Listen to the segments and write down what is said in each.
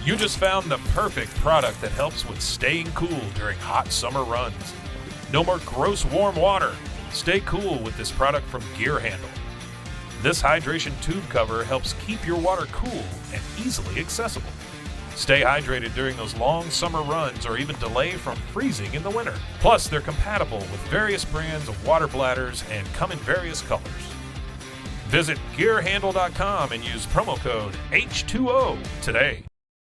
You just found the perfect product that helps with staying cool during hot summer runs. No more gross warm water. Stay cool with this product from Gear Handle. This hydration tube cover helps keep your water cool and easily accessible. Stay hydrated during those long summer runs or even delay from freezing in the winter. Plus, they're compatible with various brands of water bladders and come in various colors. Visit gearhandle.com and use promo code H2O today.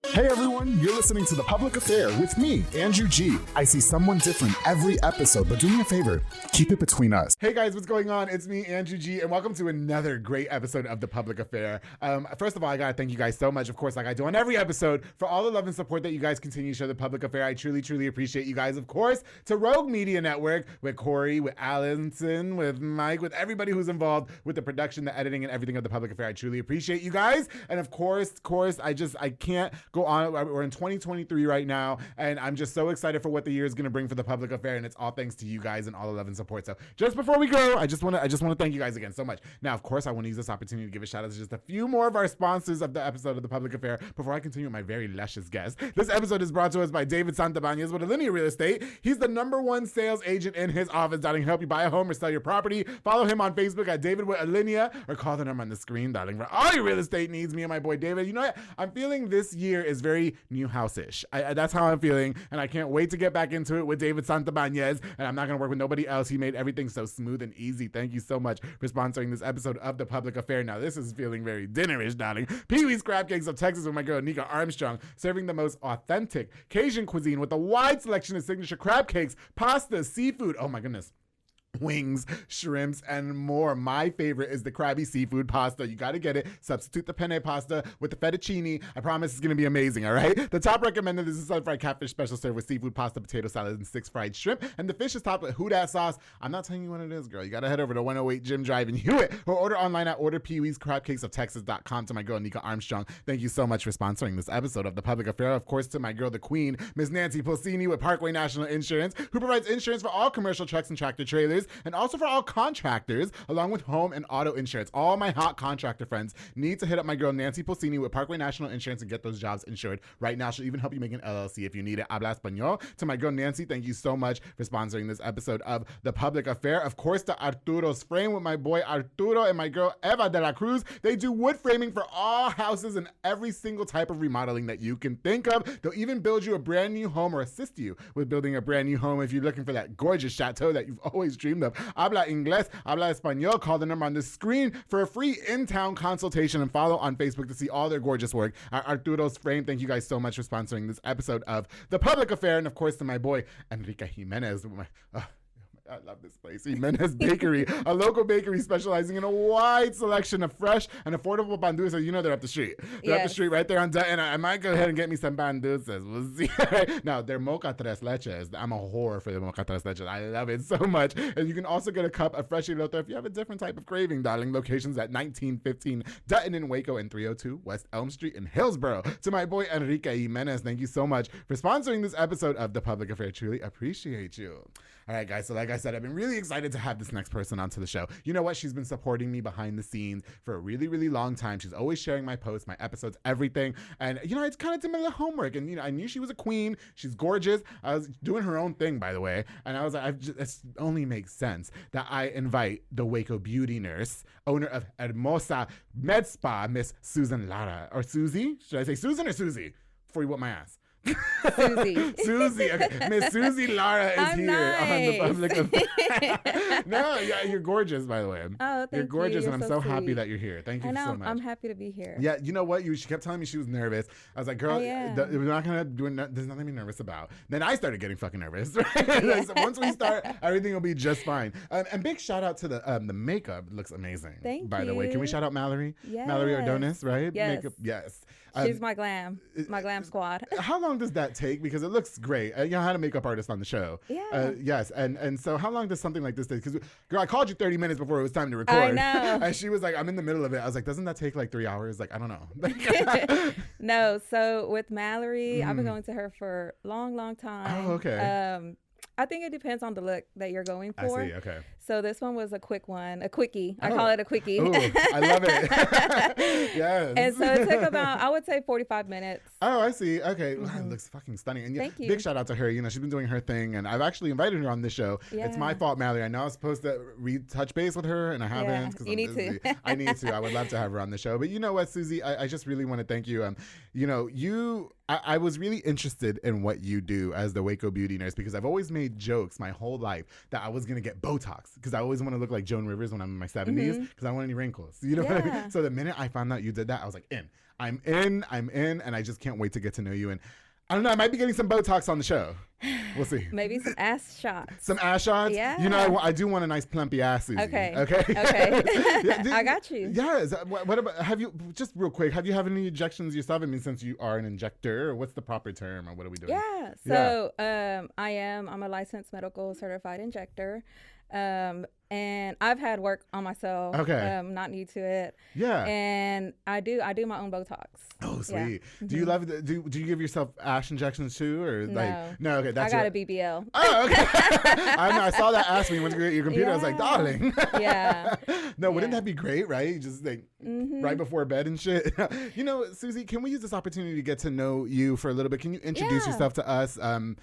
Hey everyone, you're listening to The Public Affair with me, Andrew G. I see someone different every episode, but do me a favor, keep it between us. Hey guys, what's going on? It's me, Andrew G, and welcome to another great episode of The Public Affair. First of all, I gotta thank you guys so much, of course, like I do on every episode, for all the love and support that you guys continue to show The Public Affair. I truly, truly appreciate you guys. Of course, to Rogue Media Network, with Corey, with Allison, with Mike, with everybody who's involved with the production, the editing, and everything of The Public Affair. I truly appreciate you guys. And of course, I can't go on. We're in 2023 right now, and I'm just so excited for what the year is going to bring for The Public Affair, and it's all thanks to you guys and all the love and support. So just before we go, I just want to thank you guys again so much. Now, of course, I want to use this opportunity to give a shout out to just a few more of our sponsors of the episode of The Public Affair before I continue with my very luscious guest. This episode is brought to us by David Santabanez with Alinea Real Estate. He's the #1 sales agent in his office, darling. Help you buy a home or sell your property. Follow him on Facebook at David with Alinea, or call the number on the screen, darling, for all your real estate needs. Me and my boy David. You know what? I'm feeling this year is very new house-ish. That's how I'm feeling, and I can't wait to get back into it with David Santabanez, and I'm not going to work with nobody else. He made everything so smooth and easy. Thank you so much for sponsoring this episode of The Public Affair. Now, this is feeling very dinnerish, darling. Pee-wee's Crab Cakes of Texas with my girl, Nika Armstrong, serving the most authentic Cajun cuisine with a wide selection of signature crab cakes, pasta, seafood. Oh, my goodness. Wings, shrimps, and more. My favorite is the crabby seafood pasta. You got to get it. Substitute the penne pasta with the fettuccine. I promise it's going to be amazing, all right? The top recommended is the sun-fried catfish special served with seafood pasta, potato salad, and 6 fried shrimp. And the fish is topped with Houdat sauce. I'm not telling you what it is, girl. You got to head over to 108 Jim Drive in Hewitt, or order online at orderpeeweescrabcakesoftexas.com. To my girl, Nika Armstrong, thank you so much for sponsoring this episode of The Public Affair. Of course, to my girl, the queen, Miss Nancy Pulsini with Parkway National Insurance, who provides insurance for all commercial trucks and tractor trailers, and also for all contractors, along with home and auto insurance. All my hot contractor friends need to hit up my girl Nancy Pulsini with Parkway National Insurance and get those jobs insured right now. She'll even help you make an LLC if you need it. Habla Español. To my girl Nancy, thank you so much for sponsoring this episode of The Public Affair. Of course, to Arturo's Frame with my boy Arturo and my girl Eva de la Cruz. They do wood framing for all houses and every single type of remodeling that you can think of. They'll even build you a brand new home or assist you with building a brand new home if you're looking for that gorgeous chateau that you've always dreamed of. Habla Inglés, habla Español. Call the number on the screen for a free in-town consultation, and follow on Facebook to see all their gorgeous work at Arturo's Frame. Thank you guys so much for sponsoring this episode of The Public Affair. And of course, to my boy Enrique Jimenez, I love this place. Jimenez Bakery, a local bakery specializing in a wide selection of fresh and affordable pan dulces. You know they're up the street. They're up the street right there on Dutton. I might go ahead and get me some pan dulces. We'll see. Now, they're mocha tres leches. I'm a whore for the mocha tres leches. I love it so much. And you can also get a cup of fresh elote if you have a different type of craving, darling. Locations at 1915 Dutton in Waco and 302 West Elm Street in Hillsboro. To my boy Enrique Jimenez, thank you so much for sponsoring this episode of The Public Affair. Truly appreciate you. All right, guys. So like I said, I've been really excited to have this next person onto the show. You know what? She's been supporting me behind the scenes for a really, really long time. She's always sharing my posts, my episodes, everything. And, you know, it's kind of did my little homework. And, you know, I knew she was a queen. She's gorgeous. I was doing her own thing, by the way. And I was like, it only makes sense that I invite the Waco Beauty Nurse, owner of Hermosa Med Spa, Miss Susan Lara. Or Susie? Should I say Susan or Susie? Before you whip my ass. Susie. Okay. Miss Susie Lara is I'm here on The Public nice. Affair. No, yeah, you're gorgeous, by the way. Oh, thank you're gorgeous, you. and I'm so happy that you're here. Thank you so much. I'm happy to be here. Yeah, you know what? She kept telling me she was nervous. I was like, girl, we're not gonna do it. There's nothing to be nervous about. Then I started getting fucking nervous. Right? So once we start, everything will be just fine. And big shout out to the makeup. It looks amazing. Thank you. By the way, can we shout out Mallory? Yes. Mallory Ordonis, right? Yes. Makeup. Yes. She's my glam squad. How long does that take? Because it looks great. You know, I had a makeup artist on the show. Yeah. Yes. And so how long does something like this take? Because, girl, I called you 30 minutes before it was time to record. I know. And she was like, I'm in the middle of it. I was like, doesn't that take like 3 hours? Like, I don't know. No. So with Mallory, I've been going to her for a long, long time. Oh, okay. I think it depends on the look that you're going for. I see. Okay. So this one was a quick one, a quickie. I call it a quickie. Ooh, I love it. Yes. And so it took about, I would say 45 minutes. Oh, I see. Okay. Wow, it looks fucking stunning. And Thank you. Big shout out to her. You know, she's been doing her thing, and I've actually invited her on this show. Yeah. It's my fault, Mallory. I know I was supposed to touch base with her, and I haven't. Yeah, 'Cause you I'm need busy. to. I need to. I would love to have her on the show. But you know what, Susie? I just really want to thank you. You know, I was really interested in what you do as the Waco Beauty Nurse because I've always made jokes my whole life that I was going to get BOTOX because I always want to look like Joan Rivers when I'm in my 70s because I don't want any wrinkles. You know what I mean? So the minute I found out you did that, I was like, I'm in, and I just can't wait to get to know you. And I don't know, I might be getting some BOTOX on the show. We'll see. Maybe some ass shots. Some ass shots? Yeah. You know, I do want a nice plumpy ass, Susie. Okay. Okay. I got you. Yes. What about, have you, just real quick, have you had any injections yourself? I mean, since you are an injector, or what's the proper term, or what are we doing? Yeah. So I'm a licensed medical certified injector. And I've had work on myself. Okay. Not new to it. Yeah. And I do my own BOTOX. Oh, sweet. Yeah. Do you love it? Do you give yourself ass injections too, or no? Okay, that's I got a BBL. Oh, okay. I saw that ask me when you get your computer. I was like, darling. Yeah. No, wouldn't that be great, right? Just like right before bed and shit. You know, Susie, can we use this opportunity to get to know you for a little bit? Can you introduce yourself to us and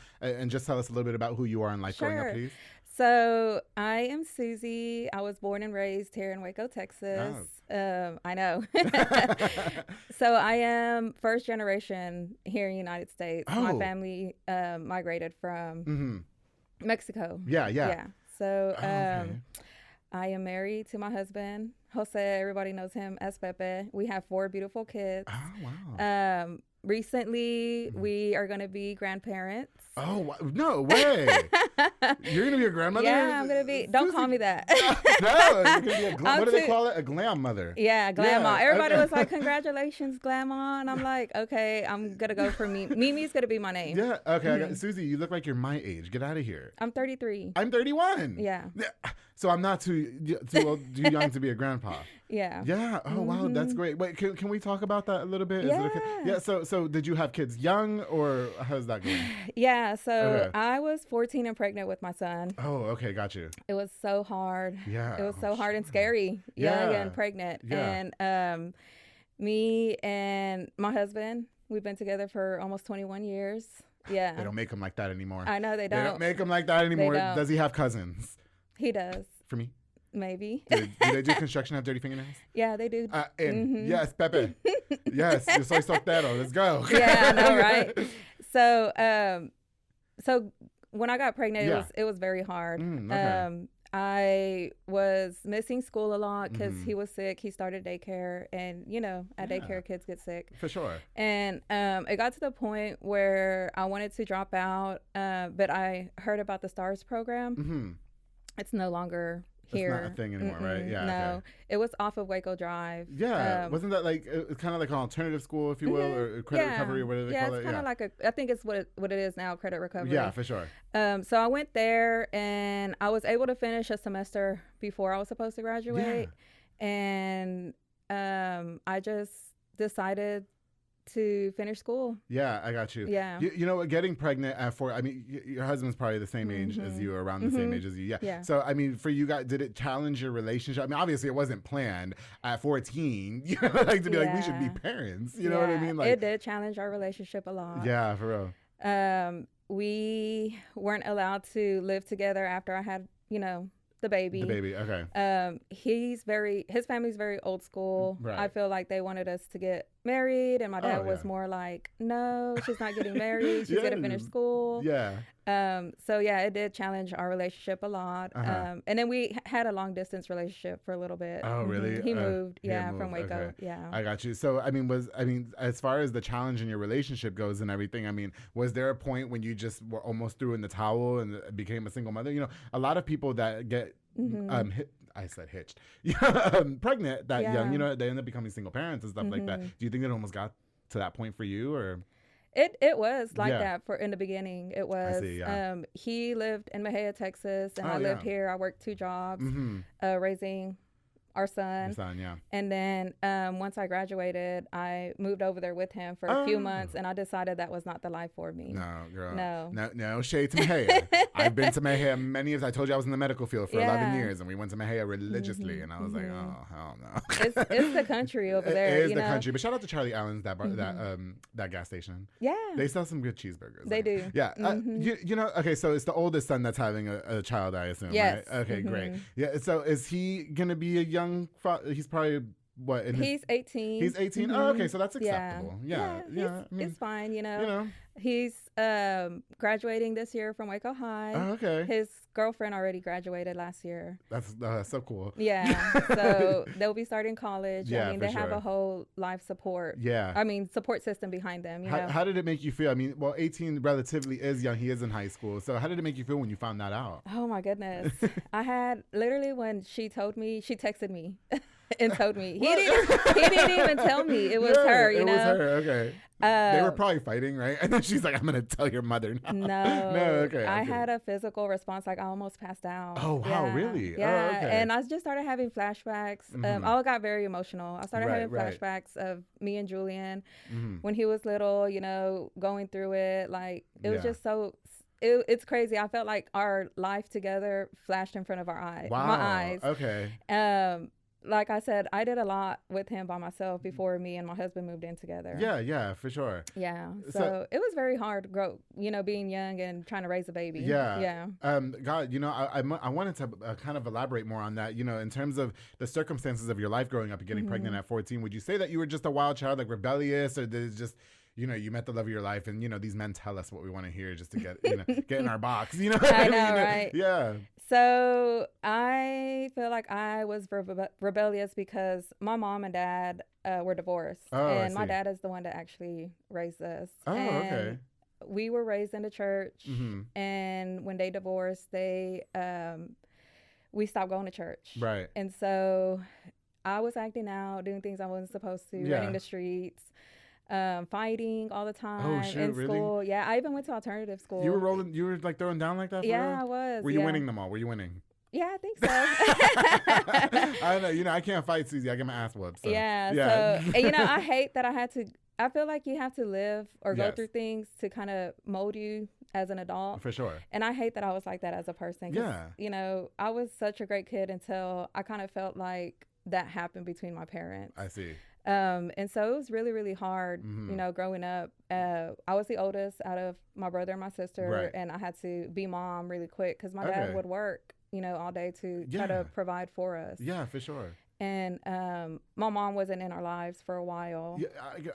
just tell us a little bit about who you are in life growing up, please? So I am Susie. I was born and raised here in Waco, Texas. I know. So I am first generation here in the United States. My family migrated from Mexico. Yeah. So I am married to my husband, Jose. Everybody knows him as Pepe. We have 4 beautiful kids. Oh, wow. Recently, we are going to be grandparents. Oh, no way. You're going to be a grandmother? Yeah, I'm going to be. Don't call me that. No, you're going to be a what do they call it? A glam mother. Yeah, glam mom. Everybody was like, congratulations, glam mom. And I'm like, okay, I'm going to go for Mimi. Mimi's going to be my name. Yeah, okay. Susie, you look like you're my age. Get out of here. I'm 33. I'm 31. Yeah. So I'm not too young to be a grandpa. Yeah. Yeah. Oh, wow. That's great. Wait, can we talk about that a little bit? Yeah. Is it okay? Yeah. So did you have kids young, or how's that going? Yeah. So I was 14 and pregnant with my son. Oh, okay. Got you. It was so hard. Yeah. It was so hard and scary. Young and pregnant. Yeah. And me and my husband, we've been together for almost 21 years. Yeah. They don't make them like that anymore. I know they don't. They don't make them like that anymore. don't. Does he have cousins? He does. For me? Maybe. Do they do construction have dirty fingernails? Yeah, they do. Yes, Pepe. Yes, yo soy soltero. Let's go. Yeah, I know, right? So when I got pregnant, it was very hard. Okay. I was missing school a lot because he was sick. He started daycare, and at daycare, kids get sick. For sure. And it got to the point where I wanted to drop out, but I heard about the STARS program. It's no longer here. It's not a thing anymore, right? Yeah. No, okay. It was off of Waco Drive. Yeah. Wasn't that like kind of like an alternative school, if you will, or credit recovery, or whatever they call it? Yeah, it's kind of like I think it's what it is now, credit recovery. Yeah, for sure. So I went there, and I was able to finish a semester before I was supposed to graduate, and I just decided to finish school. Yeah, I got you. Yeah. You know what? Getting pregnant at 4, I mean, your husband's probably the same age as you, or around the same age as you. Yeah. So, I mean, for you guys, did it challenge your relationship? I mean, obviously it wasn't planned at 14, like to be like, we should be parents. You know what I mean? Like, it did challenge our relationship a lot. Yeah, for real. We weren't allowed to live together after I had, the baby. The baby, okay. His family's very old school. Right. I feel like they wanted us to get married, and my dad was more like, no, she's not getting married. She's gonna finish school. Yeah. So it did challenge our relationship a lot. And then we had a long distance relationship for a little bit. Oh, really? He moved, from Waco. Okay. Yeah. I got you. So, I mean, as far as the challenge in your relationship goes and everything, I mean, was there a point when you just were almost threw in the towel and became a single mother? You know, a lot of people that get I said hitched. Pregnant that young, they end up becoming single parents and stuff like that. Do you think it almost got to that point for you, or? It was like that in the beginning. It was. I see, he lived in Mejia, Texas, and I lived here. I worked 2 jobs, raising our son. Your son, yeah. And then once I graduated, I moved over there with him for a few months, and I decided that was not the life for me. No, girl. No. No shade to Mahia. I've been to Mahia many years. I told you I was in the medical field for 11 years, and we went to Mahia religiously, and I was like, oh, hell no. It's the country over there. It is the country. But shout out to Charlie Allen's, that gas station. Yeah. They sell some good cheeseburgers. They do. Yeah. You know, okay, so it's the oldest son that's having a child, I assume, yes. right? Okay, great. Yeah, so is he going to be a young father? He's probably, what? He's 18. He's 18? Oh, okay, so that's acceptable. Yeah. I mean, it's fine, you know. He's graduating this year from Waco High. Oh, okay. His girlfriend already graduated last year. That's so cool. Yeah. So they'll be starting college. Yeah, I mean, for they have sure. a whole life support. Yeah. I mean, support system behind them. You know? How did it make you feel? I mean, well, 18 relatively is young. He is in high school. So how did it make you feel when you found that out? Oh, my goodness. I had literally when she told me, she texted me and told me. He didn't even tell me. It was her, you know. It was her, okay. They were probably fighting, right? And then she's like, I'm going to tell your mother now. No, okay. I had a physical response. Like, I almost passed out. Oh, wow, really? Yeah. Oh, okay. And I just started having flashbacks. I got very emotional. I started having right. flashbacks of me and Julian when he was little, you know, going through it. Like, it was just so... It's crazy. I felt like our life together flashed in front of our eyes. Wow. My eyes. Okay. Like I said, I did a lot with him by myself before me and my husband moved in together. Yeah, for sure. Yeah. So it was very hard to grow, you know, being young and trying to raise a baby. Yeah. God, you know, I wanted to kind of elaborate more on that, you know, in terms of the circumstances of your life growing up and getting pregnant at 14. Would you say that you were just a wild child, like rebellious, or did it just... You know, you met the love of your life, and you know these men tell us what we want to hear just to get, you know, get in our box. You know, I know, right? Yeah. So I feel like I was rebellious because my mom and dad were divorced, and my dad is the one that actually raised us. Oh, and okay. We were raised in the church, and when they divorced, we stopped going to church. Right. And so I was acting out, doing things I wasn't supposed to, running the streets. Fighting all the time in school. Really? Yeah, I even went to alternative school. You were like throwing down like that? Yeah, I was. Were you winning them all? Were you winning? Yeah, I think so. I don't know. You know, I can't fight Susie. I get my ass whooped. So. Yeah. So, and, you know, I hate that I feel like you have to live or go through things to kind of mold you as an adult. For sure. And I hate that I was like that as a person. Yeah. You know, I was such a great kid until I kind of felt like that happened between my parents. I see. And so it was really, really hard, you know, growing up. I was the oldest out of my brother and my sister, and I had to be mom really quick because my dad would work, you know, all day to try to provide for us. Yeah, for sure. And my mom wasn't in our lives for a while. Yeah,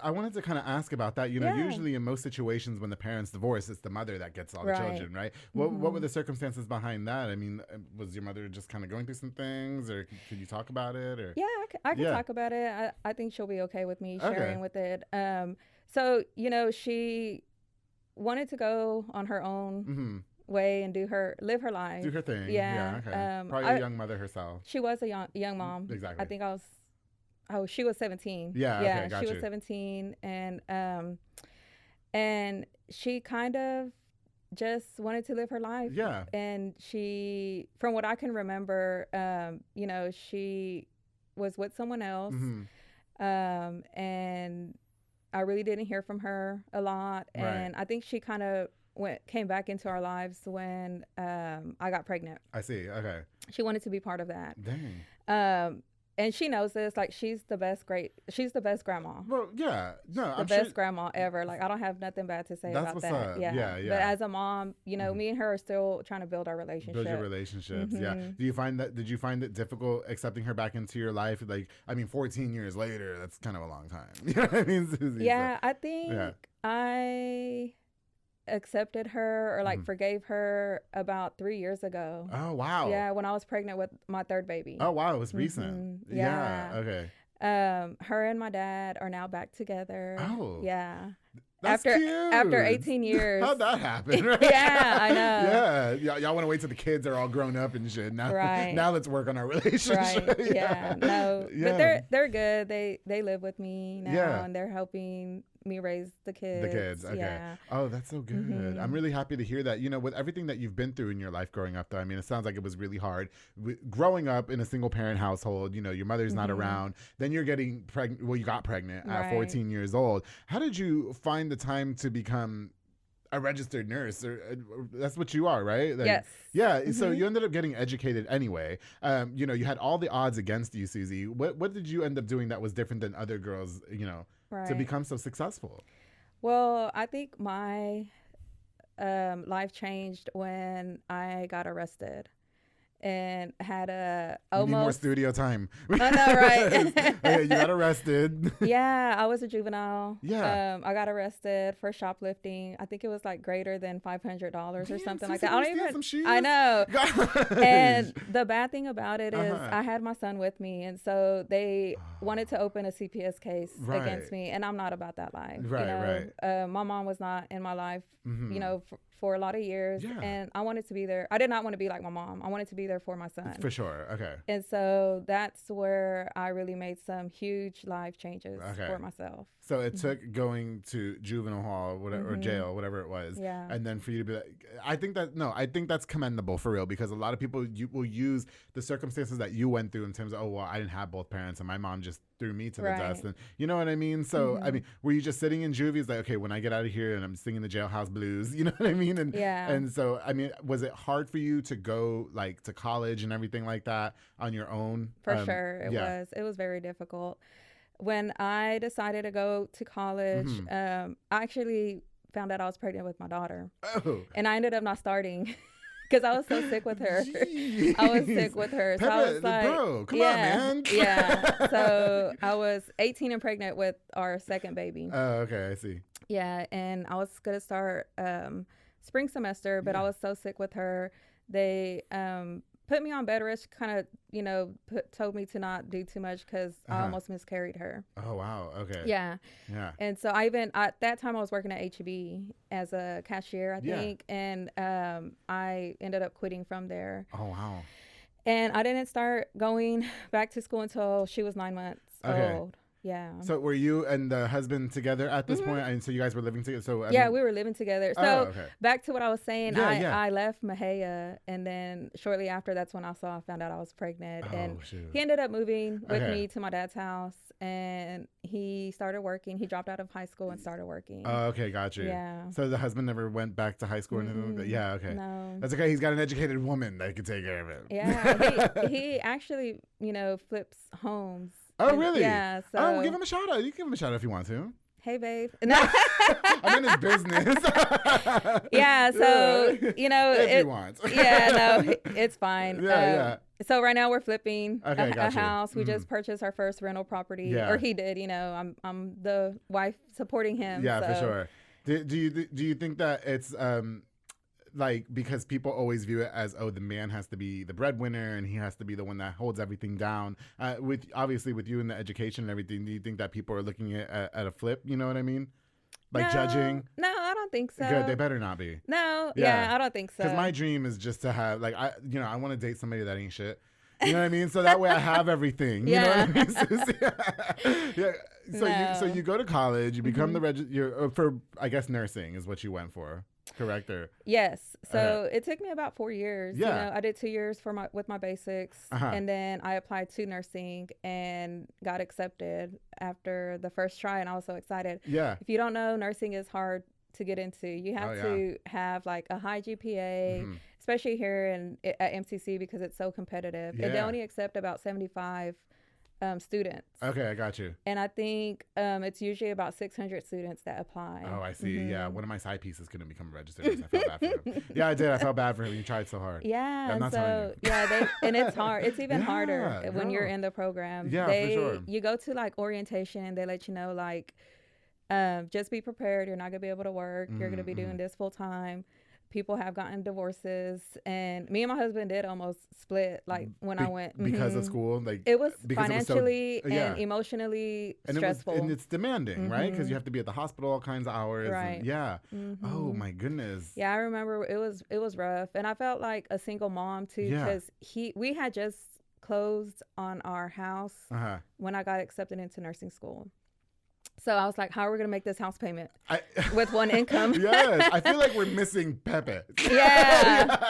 I wanted to kind of ask about that. You know, usually in most situations when the parents divorce, it's the mother that gets all the children, right? What were the circumstances behind that? I mean, was your mother just kind of going through some things, or could you talk about it? Or I can talk about it. I think she'll be okay with me sharing with it. So, you know, she wanted to go on her own way and live her life. Do her thing. Yeah. Okay. Probably a young mother herself. She was a young mom. Exactly. I think she was 17. Yeah. Okay, got she was 17, and she kind of just wanted to live her life. Yeah. And she, from what I can remember, you know, she was with someone else, and I really didn't hear from her a lot. And I think she kind of came back into our lives when I got pregnant. I see. Okay. She wanted to be part of that. Dang. And she knows this. Like, she's the best grandma. Well, yeah. No, I'm best grandma ever. Like, I don't have nothing bad to say That's about what's that. up. Yeah. But as a mom, you know, me and her are still trying to build our relationship. Build your relationships. Yeah. Did you find it difficult accepting her back into your life? Like, I mean, 14 years later, that's kind of a long time. You know what I mean, Susie? Yeah, so, I think I accepted her or like forgave her about 3 years ago. Oh, wow. Yeah, when I was pregnant with my third baby. Oh, wow. It was recent. Yeah. Okay. Her and my dad are now back together. Oh. Yeah. That's cute. After 18 years. How'd that happen? Right? Yeah, I know. Yeah. Y'all want to wait till the kids are all grown up and shit. Now, now let's work on our relationship. Right. Yeah. No. Yeah. But they're good. They live with me now and they're helping me raise the kids. The kids, okay. Yeah. Oh, that's so good. Mm-hmm. I'm really happy to hear that. You know, with everything that you've been through in your life growing up, though, I mean, it sounds like it was really hard. Growing up in a single parent household, you know, your mother's not around. Then you're getting pregnant. Well, you got pregnant at 14 years old. How did you find the time to become a registered nurse? Or that's what you are, right? Like, yes. Yeah. So you ended up getting educated anyway. You know, you had all the odds against you, Susie. What did you end up doing that was different than other girls, you know, to become so successful? Well, I think my life changed when I got arrested and had a almost... You need more studio time. I know, right? Okay, you got arrested. Yeah, I was a juvenile. Yeah. I got arrested for shoplifting. I think it was like greater than $500 or something like that. I don't even... Some shoes? I know. Gosh. And the bad thing about it is I had my son with me, and so they wanted to open a CPS case against me, and I'm not about that life. Right, you know? right. My mom was not in my life, you know, for a lot of years, and I wanted to be there. I did not want to be like my mom. I wanted to be there for my son. For sure. Okay. And so that's where I really made some huge life changes for myself. So it took going to juvenile hall, whatever, or jail, whatever it was, and then for you to be like, I think that's commendable for real, because a lot of people will use the circumstances that you went through in terms of, oh, well, I didn't have both parents and my mom just threw me to the dust, and you know what I mean? So I mean, were you just sitting in juvie, like, okay, when I get out of here and I'm singing the jailhouse blues, you know what I mean? And and so I mean, was it hard for you to go like to college and everything like that on your own? For sure, it was very difficult. When I decided to go to college, I actually found out I was pregnant with my daughter, and I ended up not starting. Because I was so sick with her. Jeez. I was sick with her. So I was like, bro, come on, man. Yeah. So I was 18 and pregnant with our second baby. Oh, okay. I see. Yeah. And I was going to start spring semester, but I was so sick with her. They put me on bed rest, kind of, you know, told me to not do too much because I almost miscarried her. Oh, wow. Okay. Yeah. Yeah. And so at that time I was working at HEB as a cashier, I think. And I ended up quitting from there. Oh, wow. And I didn't start going back to school until she was 9 months old. Yeah. So were you and the husband together at this point? And so you guys were living together? So we were living together. So back to what I was saying, I left Mahia, and then shortly after, that's when I found out I was pregnant. And he ended up moving with me to my dad's house, and he started working. He dropped out of high school and started working. Oh, okay, got you. Yeah. So the husband never went back to high school or anything like that? Yeah, okay. No. That's okay. He's got an educated woman that can take care of it. Yeah. he actually, you know, flips homes. Oh, really? Yeah. So, well, give him a shout out. You can give him a shout out if you want to. Hey, babe. I'm in his business. Yeah. So, you know, if he wants. Yeah, no, it's fine. Yeah. So right now we're flipping a house. We just Mm-hmm. purchased our first rental property, or he did. You know, I'm the wife supporting him. Yeah, so. for sure. Do you think that it's like, because people always view it as, oh, the man has to be the breadwinner and he has to be the one that holds everything down. With you in the education and everything, do you think that people are looking at a flip? You know what I mean? Like judging? No, I don't think so. Good, they better not be. No, yeah, I don't think so. Because my dream is just to have, like, I want to date somebody that ain't shit. You know what I mean? So that way I have everything. You know what I mean? Yeah. So you go to college, you become for, I guess, nursing is what you went for. Correct? Or yes. So it took me about 4 years. Yeah. You know, I did 2 years with my basics, and then I applied to nursing and got accepted after the first try, and I was so excited. Yeah. If you don't know, nursing is hard to get into. You have to have like a high GPA, especially here at MCC, because it's so competitive. Yeah. And they only accept about 75 students. Okay, I got you. And I think it's usually about 600 students that apply. Oh, I see. Yeah, one of my side pieces couldn't become registered. I felt bad for him. Yeah, I did. I felt bad for him. He tried so hard. Yeah, I'm not telling you. and it's hard. It's even harder when you're in the program. Yeah, for sure. You go to like orientation, and they let you know like, just be prepared. You're not gonna be able to work. You're gonna be doing this full time. People have gotten divorces, and me and my husband did almost split. Like when I went because of school, like it was it financially was so, and emotionally and stressful, and it's demanding, right? Because you have to be at the hospital all kinds of hours. Right. And, Oh my goodness. Yeah, I remember it was rough, and I felt like a single mom too, because we had just closed on our house when I got accepted into nursing school. So I was like, how are we going to make this house payment with one income? Yes. I feel like we're missing Pepe. Yeah.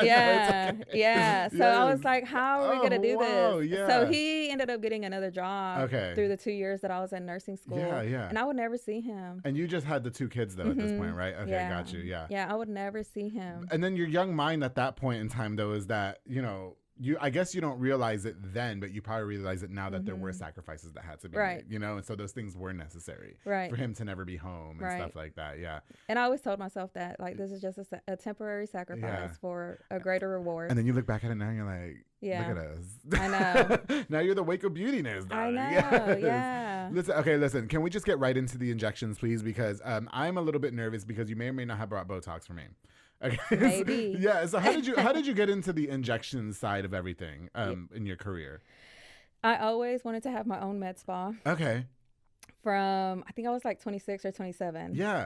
So I was like, how are we going to do this? Yeah. So he ended up getting another job through the 2 years that I was in nursing school. Yeah. And I would never see him. And you just had the 2 kids though at this point, right? Okay, got you. Yeah. Yeah, I would never see him. And then your young mind at that point in time though is that, you know, I guess you don't realize it then, but you probably realize it now that there were sacrifices that had to be made, you know, and so those things were necessary for him to never be home and stuff like that. Yeah. And I always told myself that, like, this is just a temporary sacrifice for a greater reward. And then you look back at it now and you're like, look at us. I know. Now you're the Waco Beauty Nurse. I know. Yeah. Listen, can we just get right into the injections, please? Because I'm a little bit nervous because you may or may not have brought Botox for me. Okay. Maybe. Yeah. So how did you get into the injection side of everything in your career? I always wanted to have my own med spa. Okay. From I think I was like 26 or 27. Yeah.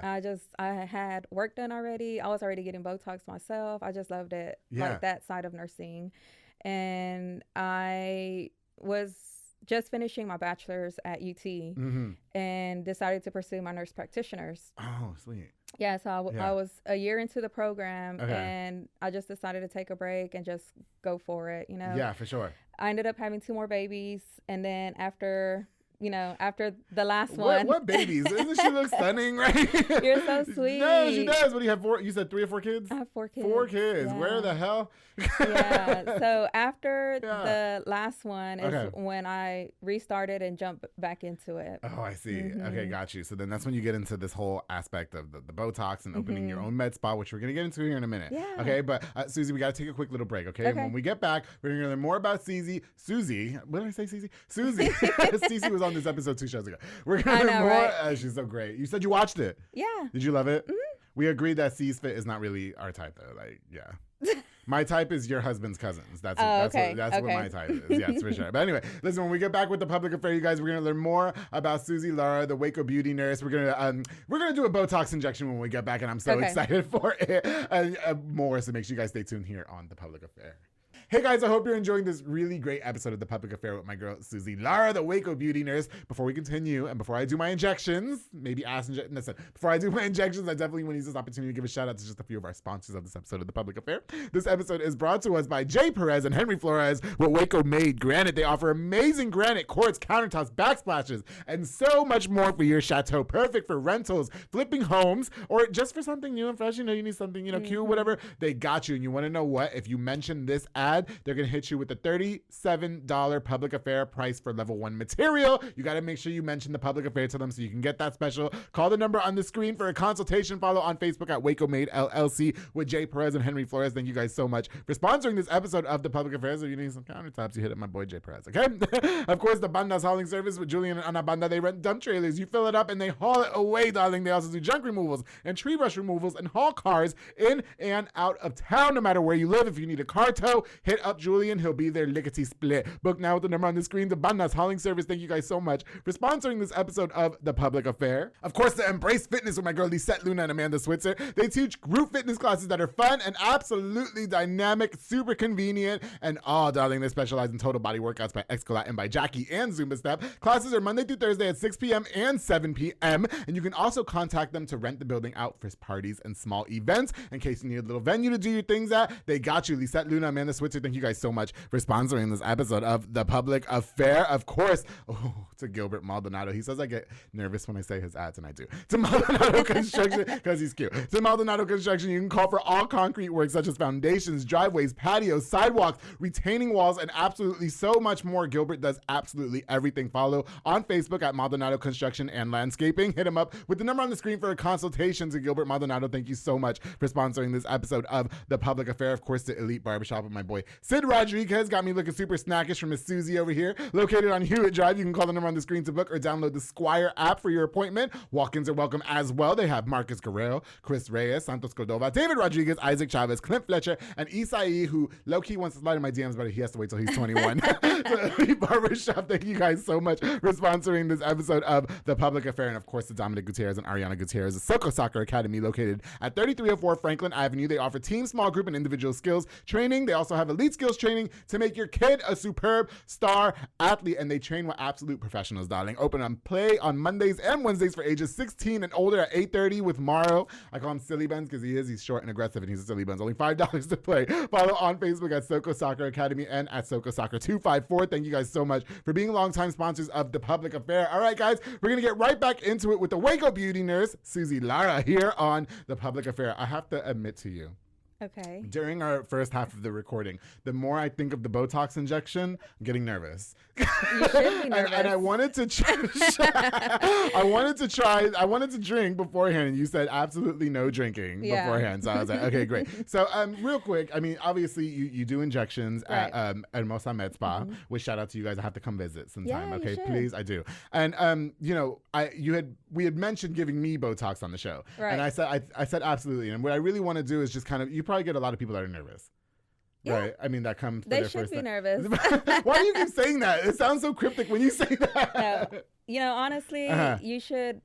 I had work done already. I was already getting Botox myself. I just loved it, like that side of nursing, and I was just finishing my bachelor's at UT and decided to pursue my nurse practitioners. Oh, sweet. Yeah, so I was a year into the program and I just decided to take a break and just go for it, you know? Yeah, for sure. I ended up having 2 more babies. And then after the last one. What babies? Doesn't she look stunning, right? You're so sweet. No, she does. What do you have? 4? You said 3 or 4 kids? I have 4 kids. 4 kids. Yeah. Where the hell? Yeah. So after the last one is when I restarted and jumped back into it. Oh, I see. Okay, got you. So then that's when you get into this whole aspect of the Botox and opening your own med spa, which we're going to get into here in a minute. Yeah. Okay, but Susie, we got to take a quick little break, okay? And when we get back, we're going to learn more about Susie. What did I say, Susie? Susie. Susie was on this episode 2 shows ago. We're going to learn more. Right? She's so great. You said you watched it. Yeah. Did you love it? We agreed that C's fit is not really our type, though. Like, yeah. My type is your husband's cousins. That's what my type is. Yes, for sure. But anyway, listen, when we get back with the public affair, you guys, we're gonna learn more about Susie Lara, the Waco Beauty Nurse. We're gonna do a Botox injection when we get back, and I'm so excited for it. And more, so make sure you guys stay tuned here on the public affair. Hey guys, I hope you're enjoying this really great episode of The Public Affair with my girl, Susie Lara, the Waco Beauty Nurse. Before we continue, and before I do my injections, before I do my injections, I definitely want to use this opportunity to give a shout out to just a few of our sponsors of this episode of The Public Affair. This episode is brought to us by Jay Perez and Henry Flores with Waco Made Granite. They offer amazing granite, quartz, countertops, backsplashes, and so much more for your chateau. Perfect for rentals, flipping homes, or just for something new and fresh. You know, you need something, cute, whatever. They got you. And you want to know what? If you mention this ad, they're going to hit you with a $37 public affair price for level 1 material. You got to make sure you mention the public affair to them so you can get that special. Call the number on the screen for a consultation. Follow on Facebook at Waco Made LLC with Jay Perez and Henry Flores. Thank you guys so much for sponsoring this episode of The Public Affairs. If you need some countertops, you hit up my boy Jay Perez, okay? Of course, the Banda's hauling service with Julian and Ana Banda. They rent dump trailers. You fill it up and they haul it away, darling. They also do junk removals and tree brush removals and haul cars in and out of town, no matter where you live. If you need a car tow, hit up Julian. He'll be there lickety split. Book now with the number on the screen. The Banda's hauling service. Thank you guys so much for sponsoring this episode of The Public Affair. Of course, the Embrace Fitness with my girl Lisette Luna and Amanda Switzer. They teach group fitness classes that are fun and absolutely dynamic, super convenient, and darling, they specialize in total body workouts by Xcolat and by Jackie and Zumba Step. Classes are Monday through Thursday at 6 p.m. and 7 p.m. And you can also contact them to rent the building out for parties and small events. In case you need a little venue to do your things at, they got you. Lisette Luna, Amanda Switzer, thank you guys so much for sponsoring this episode of The Public Affair. Of course, to Gilbert Maldonado. He says I get nervous when I say his ads, and I do. To Maldonado Construction, because he's cute. To Maldonado Construction, you can call for all concrete work such as foundations, driveways, patios, sidewalks, retaining walls, and absolutely so much more. Gilbert does absolutely everything. Follow on Facebook at Maldonado Construction and Landscaping. Hit him up with the number on the screen for a consultation. To Gilbert Maldonado, thank you so much for sponsoring this episode of The Public Affair. Of course, the Elite Barbershop with my boy Sid Rodriguez. Got me looking super snackish from Miss Susie over here. Located on Hewitt Drive. You can call the number on the screen to book or download the Squire app for your appointment. Walk-ins are welcome as well. They have Marcus Guerrero, Chris Reyes, Santos Cordova, David Rodriguez, Isaac Chavez, Clint Fletcher, and Isai, who low-key wants to slide in my DMs, but he has to wait till he's 21. So, Elite Barbershop, thank you guys so much for sponsoring this episode of The Public Affair. And of course, the Dominic Gutierrez and Ariana Gutierrez, the Soko Soccer Academy, located at 3304 Franklin Avenue. They offer team, small group, and individual skills training. They also have elite skills training to make your kid a superb star athlete. And they train with absolute professionals, darling. Open on play on Mondays and Wednesdays for ages 16 and older at 8:30 with Morrow. I call him Silly Buns because he's short and aggressive and he's a Silly Buns. Only $5 to play. Follow on Facebook at Soko Soccer Academy and at Soko Soccer 254. Thank you guys so much for being longtime sponsors of The Public Affair. All right, guys, we're going to get right back into it with the Waco Beauty Nurse, Susie Lara, here on The Public Affair. I have to admit to you, Okay. during our first half of the recording, the more I think of the BOTOX injection, I'm getting nervous. You should be nervous. and I wanted to I wanted to drink beforehand, and you said absolutely no drinking beforehand. So I was like, okay, great. So real quick, I mean, obviously you do injections at Hermosa Med Spa, which shout out to you guys. I have to come visit sometime. Yeah, okay, you should. please, I do. And you know, we had mentioned giving me BOTOX on the show, Right. and I said absolutely. And what I really want to do is just kind of, you probably get a lot of people that are nervous. Yeah. Right. I mean, that come for They their should first be time. nervous. Why do you keep saying that? It sounds so cryptic when you say that. No, you know, honestly, you should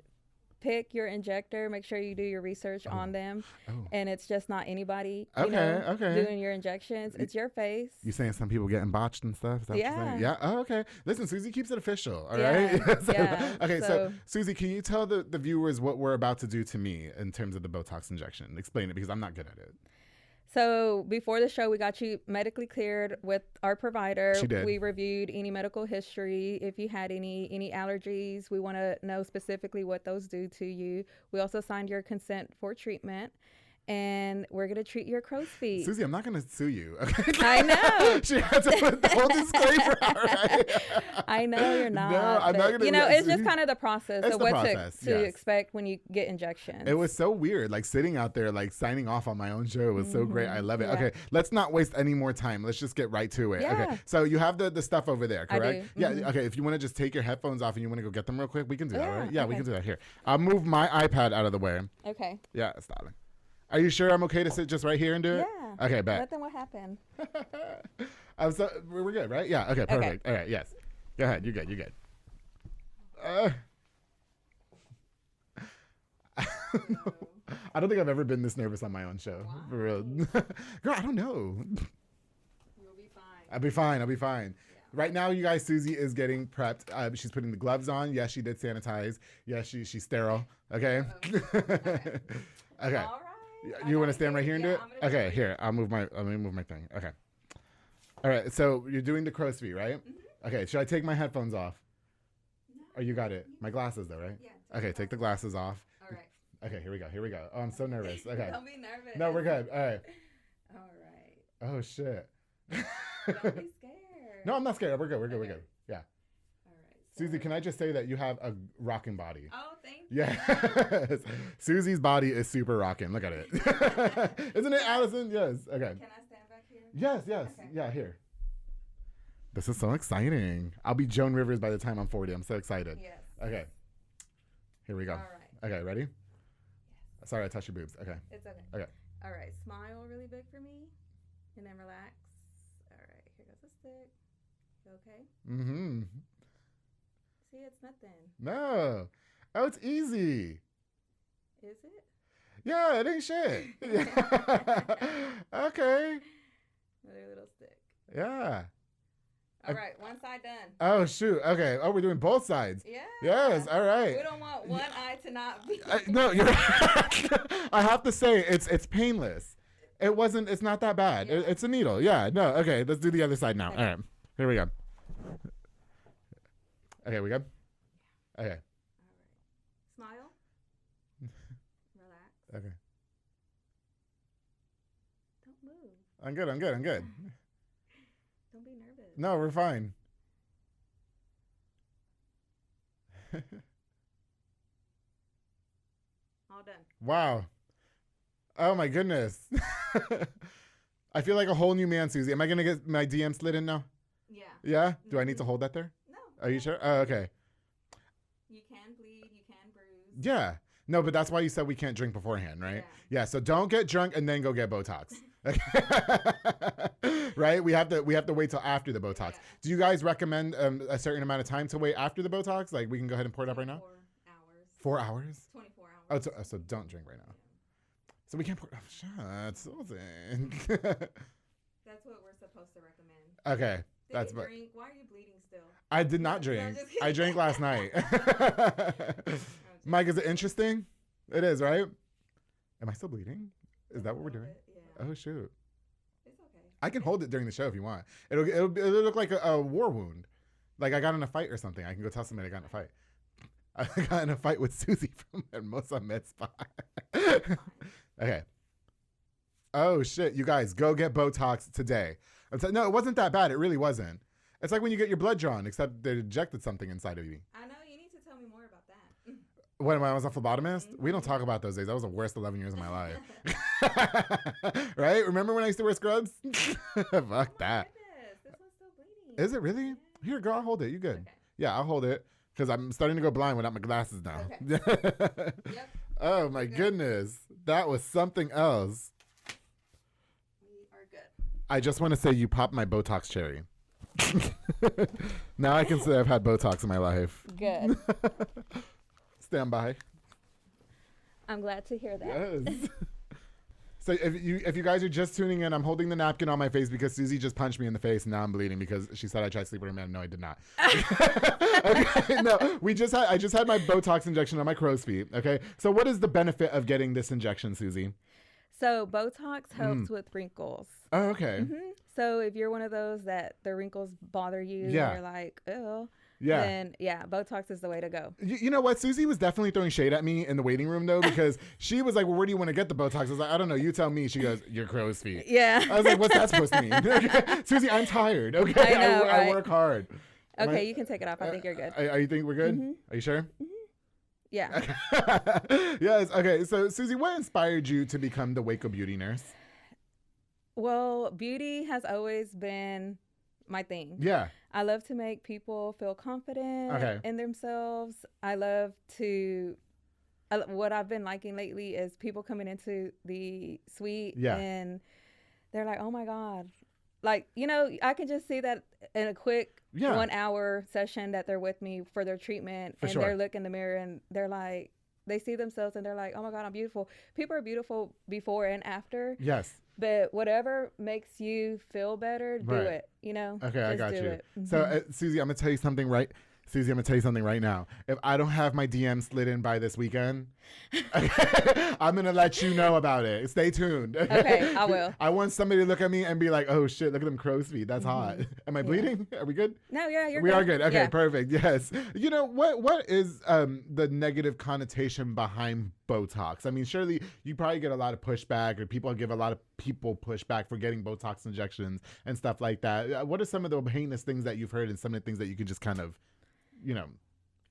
pick your injector. Make sure you do your research on them, and it's just not anybody. Doing your injections. It's your face. You saying some people getting botched and stuff? Is that what you're saying? Yeah. Oh, okay. Listen, Susie keeps it official. All right. Okay. So Susie, can you tell the viewers what we're about to do to me in terms of the BOTOX injection? Explain it, because I'm not good at it. So before the show, we got you medically cleared with our provider. She did. We reviewed any medical history. If you had any allergies, we want to know specifically what those do to you. We also signed your consent for treatment. And we're going to treat your crow's feet. Susie, I'm not going to sue you. Okay? I know. She had to put the whole disclaimer out, right? I know you're not. No, I'm not going to. You know, it's just kind of the process It's of the what process, to expect when you get injections. It was so weird, like sitting out there, like signing off on my own show. It was so great. I love it. Yeah. Okay, let's not waste any more time. Let's just get right to it. Yeah. Okay, so you have the stuff over there, correct? I do. Yeah. Okay, if you want to just take your headphones off and you want to go get them real quick, we can do that, Yeah, right? Yeah, we okay. can do that. Here, I'll move my iPad out of the way. Okay. Yeah, darling. Are you sure I'm okay to sit just right here and do it? Yeah. Okay, bet. Nothing will happen. We're good, right? Yeah. Okay, perfect. All right, yes. Go ahead. You're good. You're good. I don't think I've ever been this nervous on my own show. Wow. For real. Girl, I don't know. You'll be fine. I'll be fine. Yeah. Right now, you guys, Susie is getting prepped. She's putting the gloves on. Yes, she did sanitize. Yes, she's sterile. Okay. Okay. All right. You want to stand right here and do it? Okay, here. Let me move my thing. Okay. All right. So you're doing the crow's feet, right? Mm-hmm. Okay. Should I take my headphones off? No. Oh, you got it. My glasses, though, right? Yeah. Okay. Take the glasses off. All right. Okay. Here we go. Oh, I'm so nervous. Okay. Don't be nervous. No, we're good. All right. All right. Oh shit. Don't be scared. No, I'm not scared. We're good. We're good. Yeah. All right. Susie, can I just say that you have a rocking body? Oh, thank you. Yes. Susie's body is super rocking. Look at it. Isn't it, Allison? Yes. Okay. Can I stand back here? Yes. Okay. Yeah, here. This is so exciting. I'll be Joan Rivers by the time I'm 40. I'm so excited. Yes. Okay. Here we go. All right. Okay, ready? Yes. Sorry, I touched your boobs. Okay. It's okay. Okay. All right. Smile really big for me, and then relax. All right. Here goes the stick. You okay? Mm-hmm. See, it's nothing. No. Oh, it's easy. Is it? Yeah, it ain't shit. Okay. Another little stick. Yeah. All right, one side done. Oh, shoot. Okay. Oh, we're doing both sides. Yeah. Yes. All right. We don't want one eye to not be. No, you're I have to say, it's painless. It's not that bad. Yeah. It's a needle. Yeah. No. Okay. Let's do the other side now. Okay. All right. Here we go. Okay. We good? Okay. All right. Smile. Relax. Okay. Don't move. I'm good. Don't be nervous. No, we're fine. All done. Wow. Oh my goodness. I feel like a whole new man, Susie. Am I going to get my DM slid in now? Yeah. Yeah? Do I need to hold that there? No. Are you sure? Oh, okay. You can bleed. You can bruise. Yeah. No, but that's why you said we can't drink beforehand, right? Yeah. So don't get drunk and then go get Botox. Right? We have to wait till after the Botox. Yeah. Do you guys recommend a certain amount of time to wait after the Botox? Like we can go ahead and pour it up right now? 4 hours. 4 hours? 24 hours. So don't drink right now. So we can't pour shots. That's what we're supposed to recommend. Okay. Did you drink? Why are you bleeding still? I did not drink. I drank last night. Mike, is it interesting? It is, right? Am I still bleeding? Is that what we're doing? Yeah. Oh, shoot. It's okay. I can hold it during the show if you want. It'll look like a war wound. Like I got in a fight or something. I can go tell somebody I got in a fight. I got in a fight with Susie from Hermosa Med Spa. Okay. Oh, shit. You guys, go get Botox today. No, it wasn't that bad. It really wasn't. It's like when you get your blood drawn, except they injected something inside of you. I know. You need to tell me more about that. When I was a phlebotomist? We don't talk about those days. That was the worst 11 years of my life. Right? Remember when I used to wear scrubs? Fuck that. Goodness, this one's still bleeding. Is it really? Here, girl, I'll hold it. You good. Okay. Yeah, I'll hold it. Because I'm starting to go blind without my glasses now. Okay. Yep. Oh, my goodness. That was something else. We are good. I just want to say you popped my Botox cherry. Now I can say I've had Botox in my life. Good. Stand by. I'm glad to hear that. Yes. So if you guys are just tuning in, I'm holding the napkin on my face because Susie just punched me in the face and now I'm bleeding because she said I tried to sleep with her man. No, I did not. Okay, no, I just had my Botox injection on my crow's feet. Okay, so what is the benefit of getting this injection, Susie? So Botox helps with wrinkles. Oh, okay. Mm-hmm. So if you're one of those that the wrinkles bother you, you're like, oh. Yeah. Then, Botox is the way to go. You know what? Susie was definitely throwing shade at me in the waiting room, though, because she was like, well, where do you want to get the Botox? I was like, I don't know. You tell me. She goes, your crow's feet. Yeah. I was like, what's that supposed to mean? Okay. Susie, I'm tired. Okay. I know, I right? work hard. Okay, you can take it off. I think you're good. You think we're good? Mm-hmm. Are you sure? Mm-hmm. Yeah. Okay. Yes. Okay. So, Susie, what inspired you to become the Waco Beauty Nurse? Well, beauty has always been my thing. Yeah. I love to make people feel confident in themselves. I love to, what I've been liking lately is people coming into the suite and they're like, oh my God. Like, I can just see that in a quick 1 hour session that they're with me for their treatment they're looking in the mirror and they're like, they see themselves and they're like, oh my God, I'm beautiful. People are beautiful before and after. Yes. But whatever makes you feel better, do it, Okay, I got you. Mm-hmm. So, Susie, I'm going to tell you something right now. If I don't have my DM slid in by this weekend, I'm going to let you know about it. Stay tuned. Okay, I will. I want somebody to look at me and be like, oh, shit, look at them crow's feet. That's hot. Am I bleeding? Are we good? No, yeah, we are good. Okay, perfect. Yes. You know, what is the negative connotation behind Botox? I mean, surely you probably get a lot of pushback or people give a lot of people pushback for getting Botox injections and stuff like that. What are some of the heinous things that you've heard and some of the things that you can just kind of,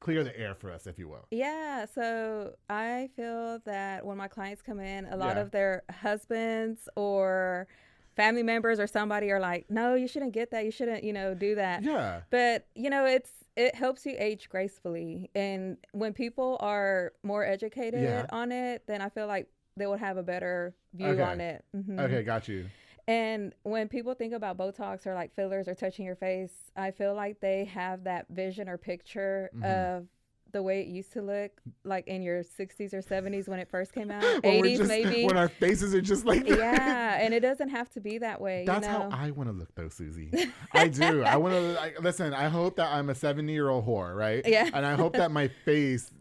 clear the air for us, if you will? Yeah. So I feel that when my clients come in, a lot of their husbands or family members or somebody are like, no, you shouldn't get that. You shouldn't, do that. Yeah. But, it helps you age gracefully. And when people are more educated on it, then I feel like they would have a better view on it. Mm-hmm. Okay, got you. And when people think about Botox or like fillers or touching your face, I feel like they have that vision or picture of the way it used to look like in your 60s or 70s when it first came out. 80s maybe. When our faces are just like yeah, and it doesn't have to be that way. That's how I want to look though, Susie. I do. I want to listen, I hope that I'm a 70-year-old whore, right? Yeah. And I hope that my face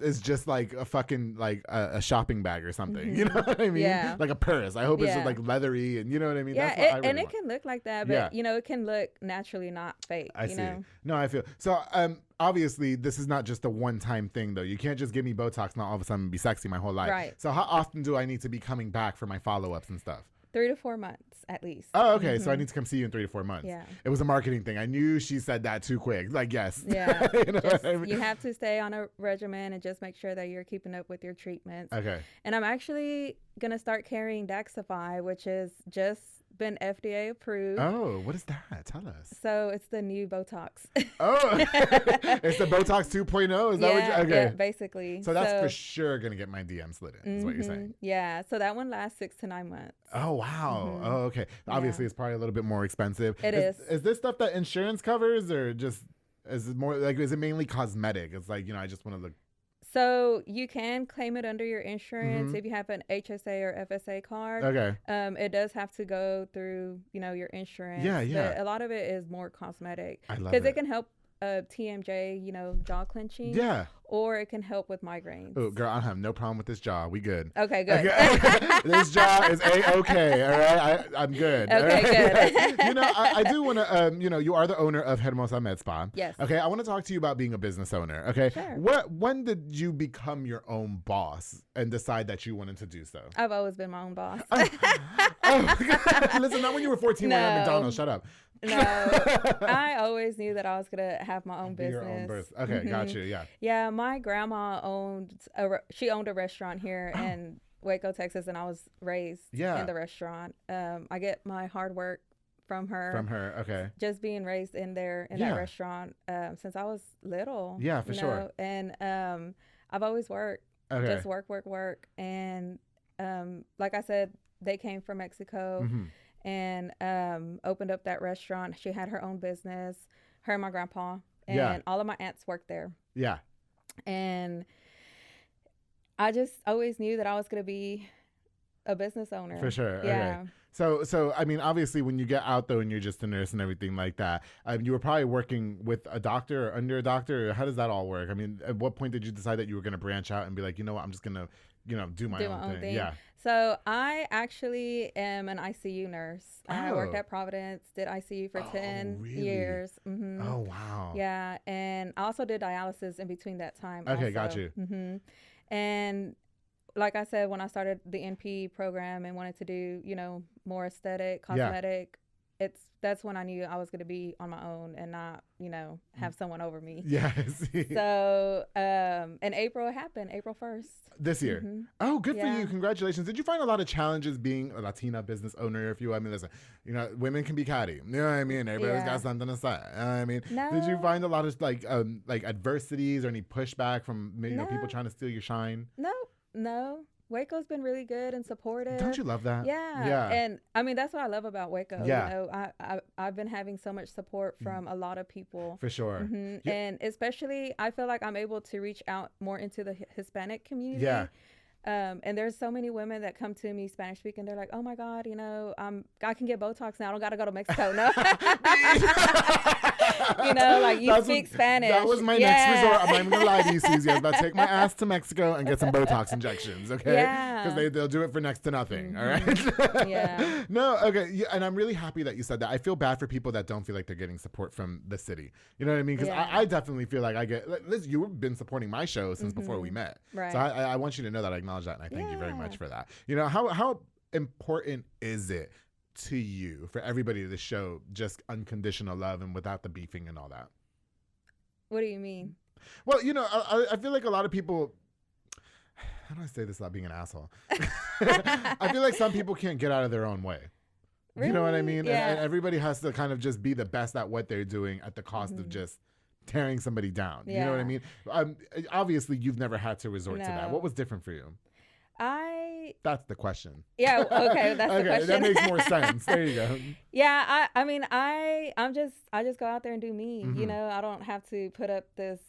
is just like a fucking like a shopping bag or something. You know what I mean? Yeah. Like a purse. I hope it's just like leathery and you know what I mean? Yeah, That's what I really and it want. can look like that, but it can look naturally not fake. I see. Know? No, I feel so. Obviously, this is not just a one-time thing, though. You can't just give me Botox and all of a sudden be sexy my whole life. Right. So how often do I need to be coming back for my follow-ups and stuff? 3 to 4 months at least. Oh, okay. So I need to come see you in 3 to 4 months. Yeah. It was a marketing thing. I knew she said that too quick. Like, yes. Yeah. You know what I mean? You have to stay on a regimen and just make sure that you're keeping up with your treatments. Okay. And I'm actually going to start carrying Daxify, which has just been FDA approved. Oh, what is that? Tell us. So it's the new Botox. Oh, it's the Botox 2.0? Is that what you, okay. Yeah, basically. So that's for sure going to get my DM slid in, is what you're saying. Yeah. So that one lasts 6 to 9 months. Oh, wow. Oh, okay. Obviously, it's probably a little bit more expensive. It is. Is this stuff that insurance covers or just, is it mainly cosmetic? It's like, I just want to look. So you can claim it under your insurance if you have an HSA or FSA card. Okay. It does have to go through, your insurance. Yeah, yeah. But a lot of it is more cosmetic. I love Because it. it can help TMJ, jaw clenching. Yeah. Or it can help with migraines. Oh, girl, I have no problem with this jaw. We good. Okay, good. Okay. This jaw is A-okay, all right? I'm good. Okay, good. I do want to, you are the owner of Hermosa Med Spa. Yes. Okay, I want to talk to you about being a business owner, okay? Sure. When did you become your own boss and decide that you wanted to do so? I've always been my own boss. Listen, not when you were 14 when at McDonald's. Shut up. No, I always knew that I was going to have my own business. Your own business. Okay, got you, yeah. Yeah, my grandma owned a restaurant here in Waco, Texas, and I was raised in the restaurant. I get my hard work from her. From her, okay. Just being raised in that restaurant since I was little. Yeah, for sure. And I've always worked. Okay. Just work. And like I said, they came from Mexico. And opened up that restaurant. She had her own business, her and my grandpa, and all of my aunts worked there. Yeah. And I just always knew that I was going to be a business owner. For sure. Yeah. Okay. So I mean, obviously, when you get out though, and you're just a nurse and everything like that, you were probably working with a doctor or under a doctor. Or how does that all work? I mean, at what point did you decide that you were going to branch out and be like, you know what, I'm just going to, do my own thing? Yeah. So I actually am an ICU nurse. I worked at Providence, did ICU for 10 years. Oh, wow. Yeah. And I also did dialysis in between that time. Okay, got you. And like I said, when I started the NP program and wanted to do, more aesthetic, cosmetic, that's when I knew I was going to be on my own and not, have someone over me. Yeah, I see. So, in April, it happened, April 1st. This year. Oh, good for you. Congratulations. Did you find a lot of challenges being a Latina business owner, if you will? I mean, listen, women can be catty. You know what I mean? Everybody's got something to say. I mean, did you find a lot of like adversities or any pushback from people trying to steal your shine? No. Waco's been really good and supportive. Don't you love that? Yeah. And I mean, that's what I love about Waco. Yeah. I've been having so much support from a lot of people. For sure. Yeah. And especially, I feel like I'm able to reach out more into the Hispanic community. Yeah. And there's so many women that come to me Spanish speaking. They're like, oh my God, I can get Botox now. I don't got to go to Mexico. No. Like you speak Spanish. That was my next resort. I'm not even going to lie to you, Susie. I was about to take my ass to Mexico and get some Botox injections, okay? Yeah. Because they'll do it for next to nothing, all right? Yeah. No, okay. Yeah, and I'm really happy that you said that. I feel bad for people that don't feel like they're getting support from the city. You know what I mean? Because I definitely feel like I get, listen, you've been supporting my show since before we met. Right. So I want you to know that I acknowledge that, and I thank you very much for that. How important is it to you for everybody to show just unconditional love and without the beefing and all that? What do you mean? Well, I feel like a lot of people, how do I say this without being an asshole? I feel like some people can't get out of their own way. Really? You know what I mean? Yeah. And everybody has to kind of just be the best at what they're doing at the cost of just tearing somebody down. Yeah. You know what I mean? Obviously, you've never had to resort to that. What was different for you? That's the question. Yeah, okay, that's the question. That makes more sense. There you go. Yeah, I just go out there and do me. I don't have to put up this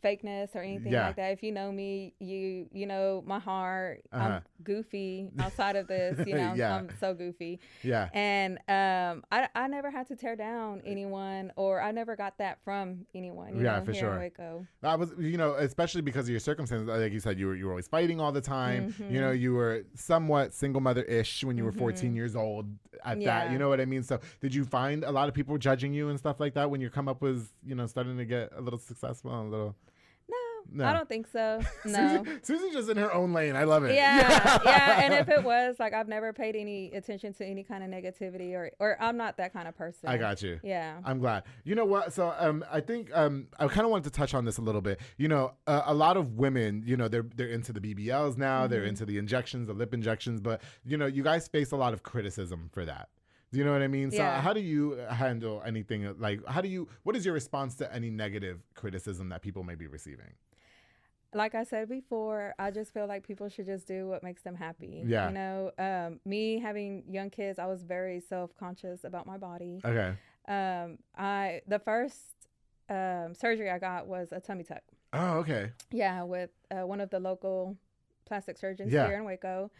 fakeness or anything like that. If you know me, you know my heart. I'm goofy outside of this. I'm so goofy. Yeah. And I never had to tear down anyone, or I never got that from anyone. For sure. In Waco. I was, especially because of your circumstances. Like you said, you were always fighting all the time. You were somewhat single mother-ish when you were 14 years old. At that, you know what I mean. So, did you find a lot of people judging you and stuff like that when your come up was, starting to get a little successful and a little? No, I don't think so. No. Susie's just in her own lane. I love it. Yeah. And if it was, I've never paid any attention to any kind of negativity or I'm not that kind of person. I got you. Yeah. I'm glad. You know what? So I think I kind of wanted to touch on this a little bit. A lot of women, they're into the BBLs now. They're into the injections, the lip injections. But, you guys face a lot of criticism for that. Do you know what I mean? So how do you handle anything what is your response to any negative criticism that people may be receiving? Like I said before, I just feel like people should just do what makes them happy. Yeah. Me having young kids, I was very self-conscious about my body. Okay. The first surgery I got was a tummy tuck. Oh, okay. Yeah, with one of the local plastic surgeons Yeah. here in Waco,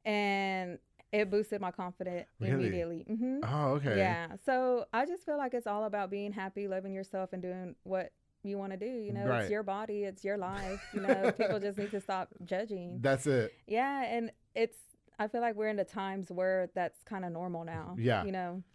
and it boosted my confidence Really? immediately. Oh, okay. Yeah, so I just feel like it's all about being happy, loving yourself, and doing what you want to do. It's Right. your body, it's your life. People just need to stop judging. That's it. Yeah, and I feel like we're in the times where that's kind of normal now. Yeah.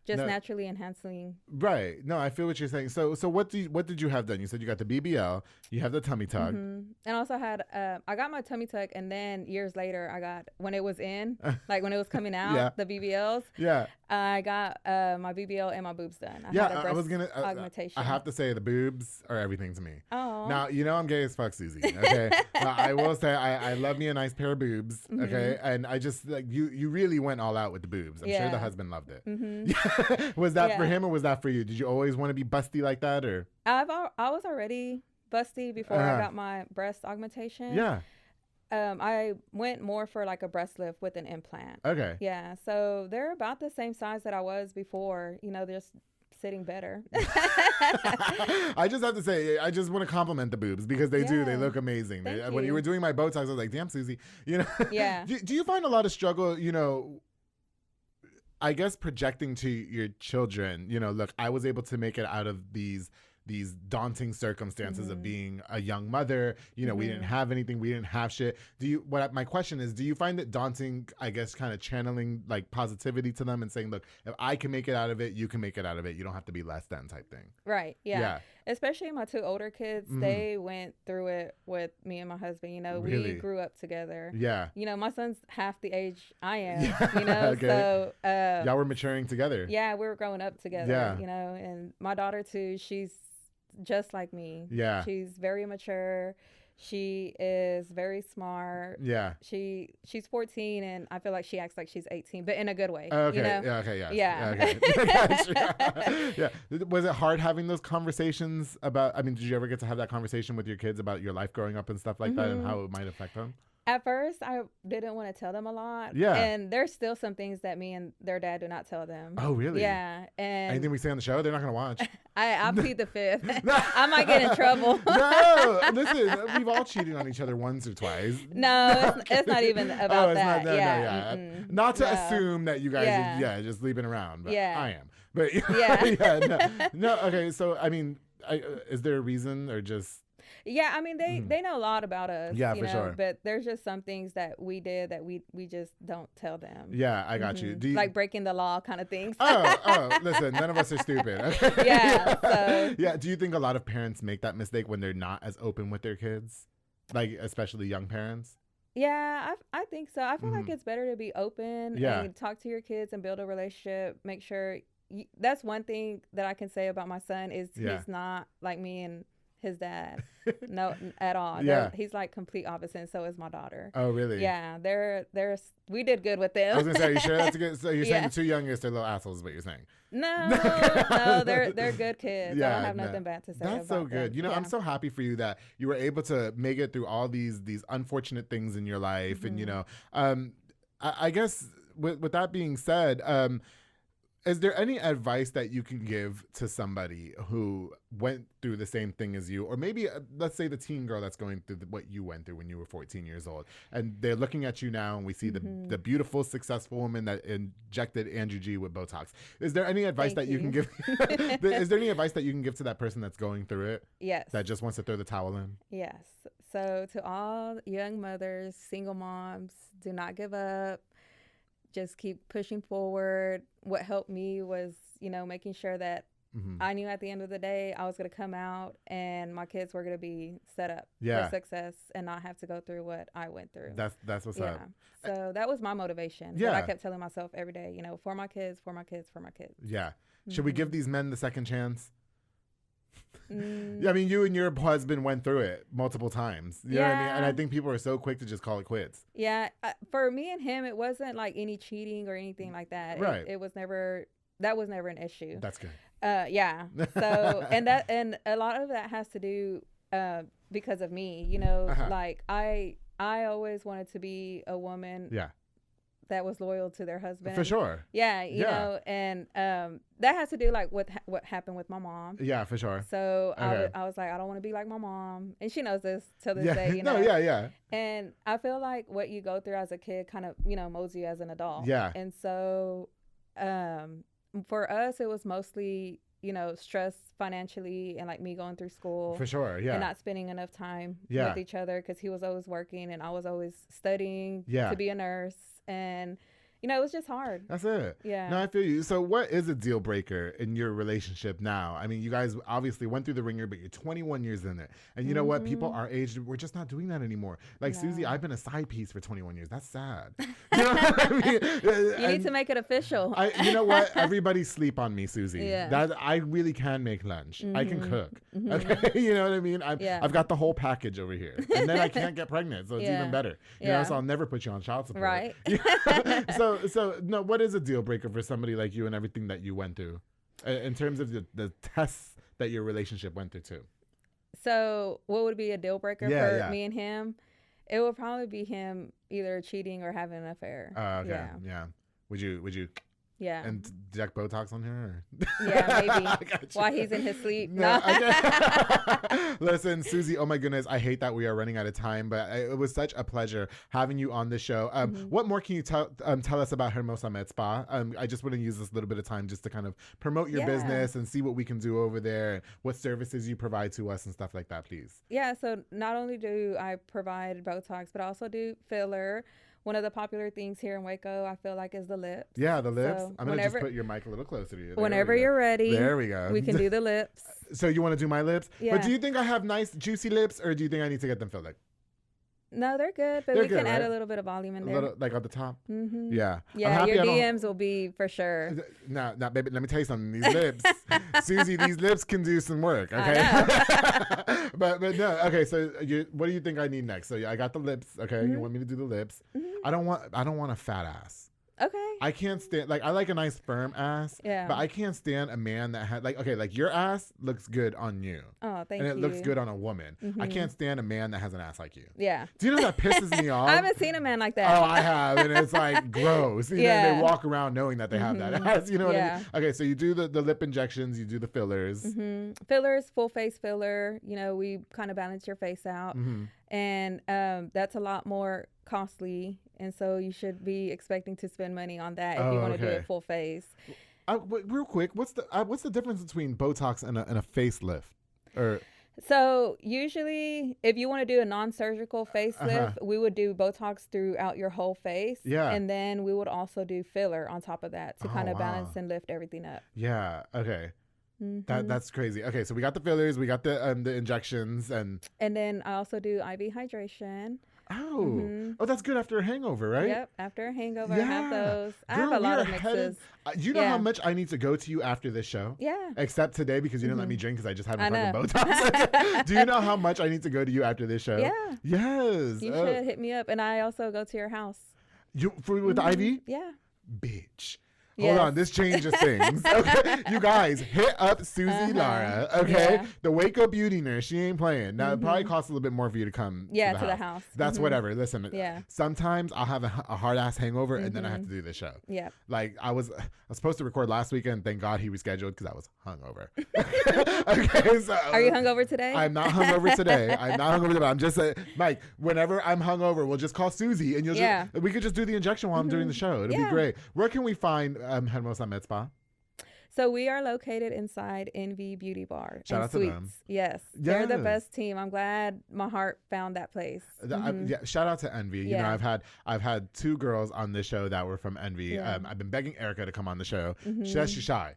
Just No. naturally enhancing. Right. No, I feel what you're saying. So what did you have done? You said you got the BBL, you have the tummy tuck. And also had I got my tummy tuck, and then years later I got, when it was in, like when it was coming out, Yeah. the BBLs. Yeah. I got my BBL and my boobs done. I Yeah, had a I breast was gonna. augmentation. I have to say the boobs are everything to me. Oh. Now I'm gay as fuck, Susie. Okay, now, I will say I love me a nice pair of boobs. Okay, and I just like you really went all out with the boobs. I'm sure the husband loved it. Was that for him or was that for you? Did you always want to be busty like that or? I was already busty before I got my breast augmentation. Yeah. I went more for like a breast lift with an implant. Okay. Yeah, so they're about the same size that I was before. They're just sitting better. I just have to say, I just want to compliment the boobs because they do. They look amazing. When you were doing my BOTOX, I was like, damn, Susie. Yeah. Do you find a lot of struggle, I guess projecting to your children, look, I was able to make it out of these daunting circumstances of being a young mother. We didn't have anything. We didn't have shit. My question is, do you find it daunting, I guess, kind of channeling like positivity to them and saying, look, if I can make it out of it, you can make it out of it. You don't have to be less than type thing. Right. Yeah. Especially my two older kids, they went through it with me and my husband. Really? We grew up together. Yeah. My son's half the age I am, Okay. so y'all were maturing together. Yeah, we were growing up together. Yeah. And my daughter too, she's just like me. Yeah. She's very mature. She is very smart. Yeah. She's 14 and I feel like she acts like she's 18, but in a good way. Okay. Yeah. Okay. Yeah. Yeah. Okay. Yeah. Was it hard having those conversations about? I mean, did you ever get to have that conversation with your kids about your life growing up and stuff like that, and how it might affect them? At first, I didn't want to tell them a lot. Yeah. And there's still some things that me and their dad do not tell them. Oh, really? Yeah. And anything we say on the show, they're not going to watch. I plead the fifth. I might get in trouble. No, listen, we've all cheated on each other once or twice. No, it's not even about that. Yeah. Not to assume that you guys are just leaving around, but I am. But no. Okay, so I mean, is there a reason or just? Yeah, I mean they know a lot about us. Yeah, for sure. But there's just some things that we did that we just don't tell them. Yeah, I got you. Do you. Like breaking the law kind of things. Listen, none of us are stupid. Yeah. So. Yeah. Do you think a lot of parents make that mistake when they're not as open with their kids, like especially young parents? Yeah, I think so. I feel like it's better to be open and talk to your kids and build a relationship. Make sure that's one thing that I can say about my son is he's not like me and his dad. No, at all. Yeah. He's like complete opposite, and so is my daughter. Oh, really? Yeah, we did good with them. I was gonna say, are you sure that's good? So you're saying the two youngest are little assholes, is what you're saying? No, they're good kids. I don't have nothing bad to say. That's so good. Them. I'm so happy for you that you were able to make it through all these unfortunate things in your life, and I guess with that being said, is there any advice that you can give to somebody who went through the same thing as you, or maybe let's say the teen girl that's going through what you went through when you were 14 years old, and they're looking at you now, and we see the beautiful, successful woman that injected Andrew G with Botox. Is there any advice that you can give? Is there any advice that you can give to that person that's going through it? Yes. That just wants to throw the towel in? Yes. So to all young mothers, single moms, do not give up. Just keep pushing forward. What helped me was, making sure that I knew at the end of the day I was going to come out and my kids were going to be set up for success and not have to go through what I went through. That's what's up. So that was my motivation. Yeah. What I kept telling myself every day, for my kids, for my kids, for my kids. Yeah. Should we give these men the second chance? I mean, you and your husband went through it multiple times. You know what I mean? And I think people are so quick to just call it quits. Yeah. For me and him, it wasn't like any cheating or anything like that. Right. It was never, that was never an issue. That's good. Yeah. So, and a lot of that has to do because of me, like I always wanted to be a woman. Yeah. that was loyal to their husband. For sure. Yeah, you know, and that has to do like with what happened with my mom. Yeah, for sure. So Okay. I was like, I don't want to be like my mom, and she knows this till this day. You know. No, yeah. And I feel like what you go through as a kid kind of, you know, molds you as an adult. Yeah. And so, for us, it was mostly, you know, stress financially and like me going through school. For sure, yeah. And not spending enough time Yeah. with each other because he was always working and I was always studying Yeah. to be a nurse. And, you know, it was just hard. That's it. Yeah. No, I feel you. So what is a deal breaker in your relationship now? I mean, you guys obviously went through the ringer, but you're 21 years in it. And you know what? People our age, we're just not doing that anymore. Like, No. Susie, I've been a side piece for 21 years. That's sad. You know what I mean? You need to make it official. You know what? Everybody sleep on me, Susie. Yeah. That I really can make lunch. I can cook. Okay, you know what I mean? I've got the whole package over here, and then I can't get pregnant, so it's even better. You know, so I'll never put you on child support. Right. So no, what is a deal breaker for somebody like you and everything that you went through, in terms of the tests that your relationship went through too? So what would be a deal breaker for Yeah. me and him? It would probably be him either cheating or having an affair. Okay. Yeah. Would you Yeah. inject BOTOX on her? Yeah, maybe. I got you. While he's in his sleep. No, No. okay. Listen, Susie, oh my goodness, I hate that we are running out of time, but it was such a pleasure having you on the show. What more can you tell us about Hermosa Med Spa? I just want to use this little bit of time just to kind of promote your business and see what we can do over there, and what services you provide to us and stuff like that, please. Yeah, so not only do I provide BOTOX, but I also do filler. One of the popular things here in Waco, I feel like, is the lips. Yeah, the lips. So I'm going to just put your mic a little closer to you. There whenever we go. you're ready. There we go. We can do the lips. So you want to do my lips? Yeah. But do you think I have nice, juicy lips, or do you think I need to get them filled? No, they're good, but They're we good, can add right? a little bit of volume in A there. little, like on the top? Mm-hmm. Yeah. I'm Yeah, happy your I don't- DMs will be for sure. Now, baby, let me tell you something. These lips, Susie, these lips can do some work, okay? I but no, okay. So, what do you think I need next? So, I got the lips. Okay, you want me to do the lips? I don't want a fat ass. Okay. I can't stand, like, I like a nice firm ass. Yeah. But I can't stand a man that had, like, okay, like your ass looks good on you. Oh, thank and you. it looks good on a woman. I can't stand a man that has an ass like you. Yeah. Do you know that pisses me off? I haven't seen a man like that. Oh, I have, and it's like gross. You know, Yeah. they walk around knowing that they have that ass. You know what I Yeah. mean? Okay, so you do the lip injections, you do the fillers. Fillers, full face filler. You know, we kind of balance your face out. And that's a lot more costly. And so you should be expecting to spend money on that if you want to do it full face. Real quick, what's the difference between Botox and a facelift? Or So usually if you want to do a non-surgical facelift, we would do Botox throughout your whole face. Yeah. And then we would also do filler on top of that to kind of balance and lift everything up. yeah, okay. That's crazy. Okay, so we got the fillers, we got the injections, and then I also do IV hydration. oh, that's good after a hangover, right? Yep. After a hangover, I have those. I have Girl, a lot we of are mixes. headed- you know how much I need to go to you after this show? Yeah. Except today because you didn't let me drink because I just had I my know. fucking Botox. Do you know how much I need to go to you after this show? Yeah. Yes. You should hit me up. And I also go to your house. With the IV? Yeah. Bitch. Yes. Hold on, this changes things. Okay, you guys, hit up Susie Lara. Okay, Yeah. the Waco Beauty Nurse. She ain't playing. Now it probably costs a little bit more for you to come. Yeah, to the house. That's whatever. Listen. Yeah. Sometimes I'll have a hard ass hangover and then I have to do the show. Yeah. Like I was supposed to record last weekend. Thank God he rescheduled because I was hungover. Okay, so Are you hungover today? I'm not hungover today. I'm not hungover today. I'm just Mike. Whenever I'm hungover, we'll just call Susie and we could just do the injection while I'm doing the show. It'll be great. Where can we find Hermosa Med Spa? So we are located inside Envy Beauty Bar. Shout and out to Suites. them. Yes. They're the Yes. best team. I'm glad my heart found that place. Shout out to Envy. You know, I've had 2 girls on this show that were from Envy. Yeah. I've been begging Erica to come on the show. She's shy.